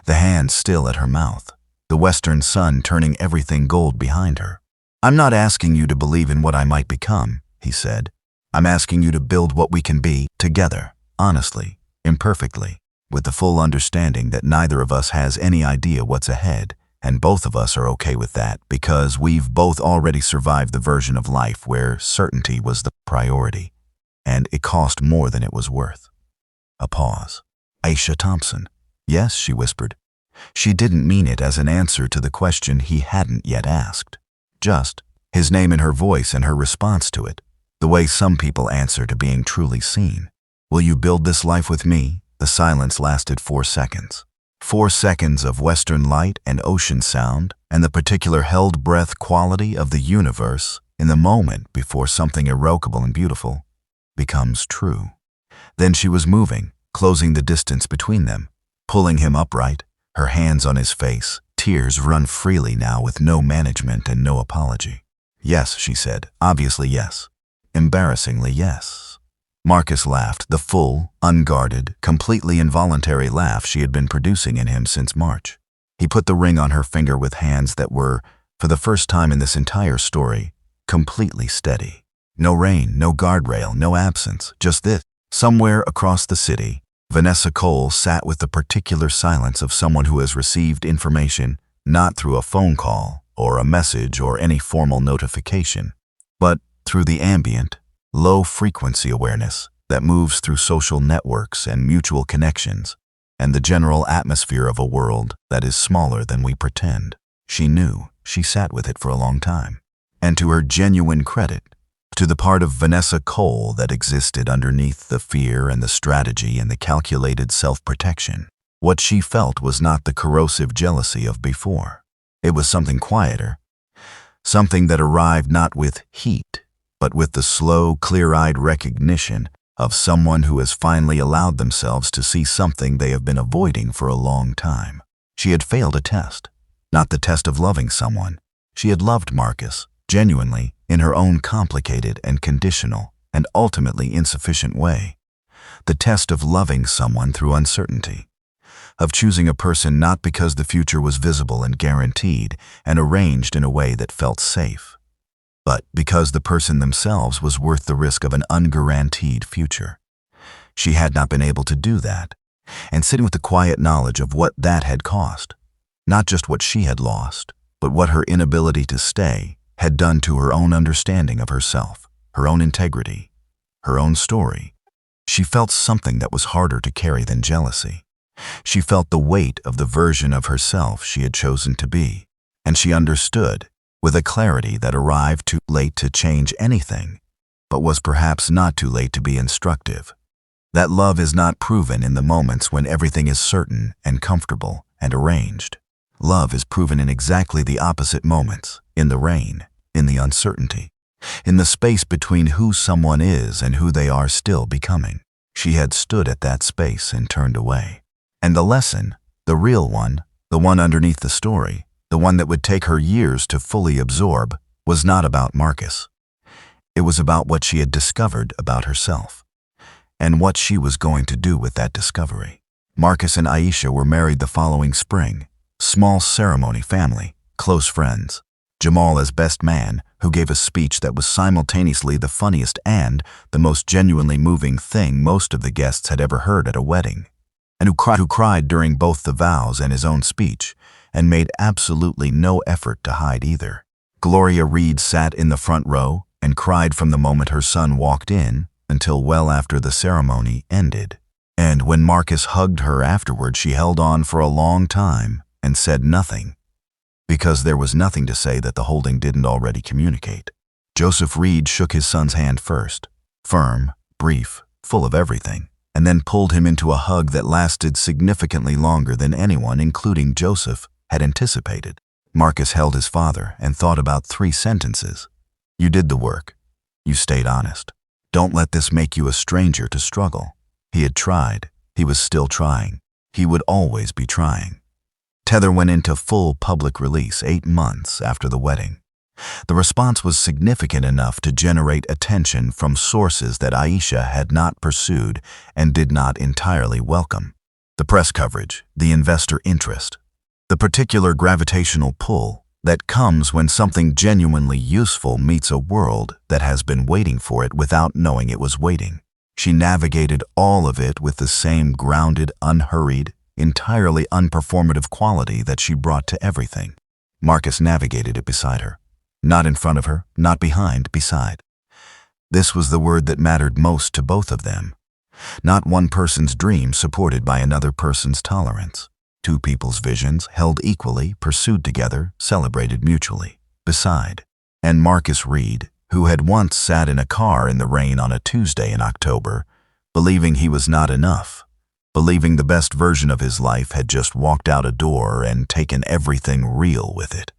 the hand still at her mouth, the western sun turning everything gold behind her. "I'm not asking you to believe in what I might become," he said. "I'm asking you to build what we can be together, honestly, imperfectly, with the full understanding that neither of us has any idea what's ahead, and both of us are okay with that because we've both already survived the version of life where certainty was the priority, and it cost more than it was worth." A pause. "Aisha Thompson." "Yes," she whispered. She didn't mean it as an answer to the question he hadn't yet asked. Just his name in her voice and her response to it, the way some people answer to being truly seen. "Will you build this life with me?" The silence lasted 4 seconds. 4 seconds of western light and ocean sound and the particular held breath quality of the universe in the moment before something irrevocable and beautiful becomes true. Then she was moving, closing the distance between them, pulling him upright, her hands on his face, tears run freely now with no management and no apology. "Yes," she said, "obviously yes. Embarrassingly yes." Marcus laughed, the full, unguarded, completely involuntary laugh she had been producing in him since March. He put the ring on her finger with hands that were, for the first time in this entire story, completely steady. No rain, no guardrail, no absence, just this. Somewhere across the city, Vanessa Cole sat with the particular silence of someone who has received information not through a phone call or a message or any formal notification, but through the ambient, low-frequency awareness that moves through social networks and mutual connections and the general atmosphere of a world that is smaller than we pretend. She knew. She sat with it for a long time. And to her genuine credit, to the part of Vanessa Cole that existed underneath the fear and the strategy and the calculated self-protection, what she felt was not the corrosive jealousy of before. It was something quieter, something that arrived not with heat, but with the slow, clear-eyed recognition of someone who has finally allowed themselves to see something they have been avoiding for a long time. She had failed a test, not the test of loving someone. She had loved Marcus, genuinely, in her own complicated and conditional and ultimately insufficient way. The test of loving someone through uncertainty. of choosing a person not because the future was visible and guaranteed and arranged in a way that felt safe, but because the person themselves was worth the risk of an unguaranteed future. She had not been able to do that, and sitting with the quiet knowledge of what that had cost, not just what she had lost, but what her inability to stay had done to her own understanding of herself, her own integrity, her own story, she felt something that was harder to carry than jealousy. She felt the weight of the version of herself she had chosen to be, and she understood, with a clarity that arrived too late to change anything, but was perhaps not too late to be instructive, that love is not proven in the moments when everything is certain and comfortable and arranged. Love is proven in exactly the opposite moments, in the rain, in the uncertainty, in the space between who someone is and who they are still becoming. She had stood at that space and turned away. And the lesson, the real one, the one underneath the story, the one that would take her years to fully absorb, was not about Marcus. It was about what she had discovered about herself, and what she was going to do with that discovery. Marcus and Aisha were married the following spring. Small ceremony, family, close friends. Jamal as best man, who gave a speech that was simultaneously the funniest and the most genuinely moving thing most of the guests had ever heard at a wedding, and who cried during both the vows and his own speech, and made absolutely no effort to hide either. Gloria Reed sat in the front row and cried from the moment her son walked in until well after the ceremony ended. And when Marcus hugged her afterward, she held on for a long time and said nothing, because there was nothing to say that the holding didn't already communicate. Joseph Reed shook his son's hand first, firm, brief, full of everything, and then pulled him into a hug that lasted significantly longer than anyone, including Joseph, had anticipated. Marcus held his father and thought about 3 sentences. You did the work. You stayed honest. Don't let this make you a stranger to struggle. He had tried. He was still trying. He would always be trying. Tether went into full public release 8 months after the wedding. The response was significant enough to generate attention from sources that Aisha had not pursued and did not entirely welcome. The press coverage, the investor interest, the particular gravitational pull that comes when something genuinely useful meets a world that has been waiting for it without knowing it was waiting. She navigated all of it with the same grounded, unhurried, entirely unperformative quality that she brought to everything. Marcus navigated it beside her. Not in front of her, not behind, beside. This was the word that mattered most to both of them. Not one person's dream supported by another person's tolerance. 2 people's visions held equally, pursued together, celebrated mutually. Beside. And Marcus Reed, who had once sat in a car in the rain on a Tuesday in October, believing he was not enough, believing the best version of his life had just walked out a door and taken everything real with it.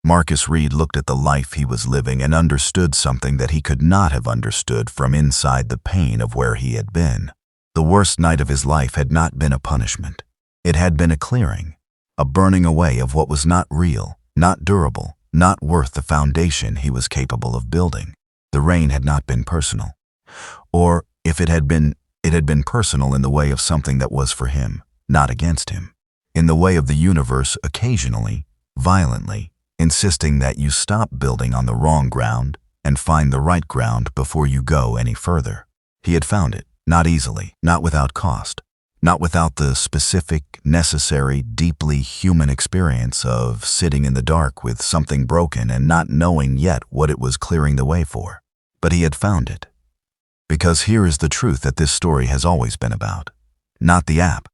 Marcus Reed looked at the life he was living and understood something that he could not have understood from inside the pain of where he had been. The worst night of his life had not been a punishment. It had been a clearing, a burning away of what was not real, not durable, not worth the foundation he was capable of building. The rain had not been personal. Or, if it had been personal in the way of something that was for him, not against him. In the way of the universe occasionally, violently, insisting that you stop building on the wrong ground and find the right ground before you go any further. He had found it, not easily, not without cost, not without the specific, necessary, deeply human experience of sitting in the dark with something broken and not knowing yet what it was clearing the way for. But he had found it. Because here is the truth that this story has always been about. Not the app,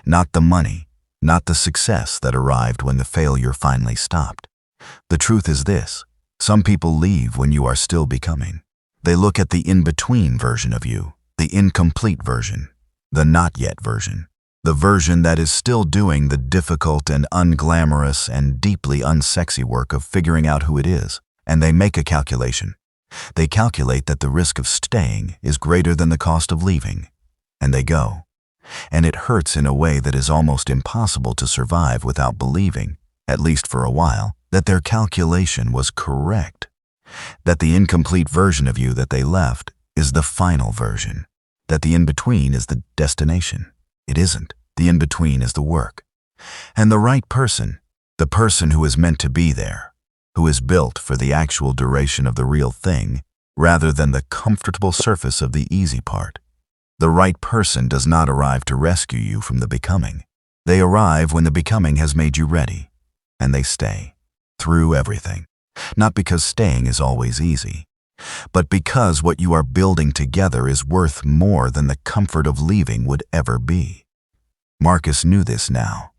not the money, not the success that arrived when the failure finally stopped. The truth is this: some people leave when you are still becoming. They look at the in-between version of you, the incomplete version, the not yet version, the version that is still doing the difficult and unglamorous and deeply unsexy work of figuring out who it is, and they make a calculation. They calculate that the risk of staying is greater than the cost of leaving, and they go. And it hurts in a way that is almost impossible to survive without believing, at least for a while, that their calculation was correct, that the incomplete version of you that they left is the final version, that the in-between is the destination. It isn't. The in-between is the work. And the right person, the person who is meant to be there, who is built for the actual duration of the real thing, rather than the comfortable surface of the easy part. The right person does not arrive to rescue you from the becoming. They arrive when the becoming has made you ready, and they stay, through everything. Not because staying is always easy, but because what you are building together is worth more than the comfort of leaving would ever be. Marcus knew this now,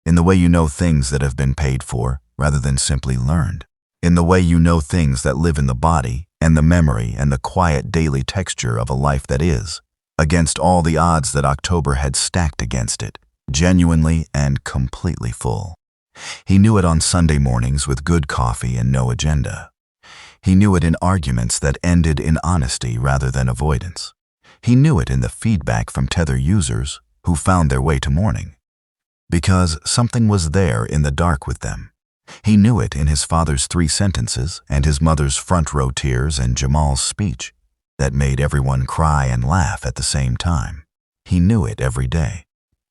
in the way you know things that have been paid for rather than simply learned, in the way you know things that live in the body and the memory and the quiet daily texture of a life that is, against all the odds that October had stacked against it, genuinely and completely full. He knew it on Sunday mornings with good coffee and no agenda. He knew it in arguments that ended in honesty rather than avoidance. He knew it in the feedback from Tether users who found their way to morning. Because something was there in the dark with them. He knew it in his father's 3 sentences and his mother's front-row tears and Jamal's speech that made everyone cry and laugh at the same time. He knew it every day,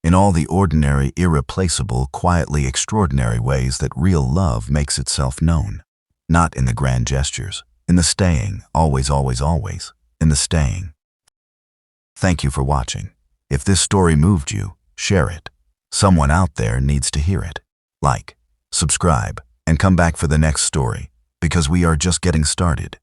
in all the ordinary, irreplaceable, quietly extraordinary ways that real love makes itself known. Not in the grand gestures, in the staying, always, always, always, in the staying. Thank you for watching. If this story moved you, share it. Someone out there needs to hear it. Like, subscribe, and come back for the next story, because we are just getting started.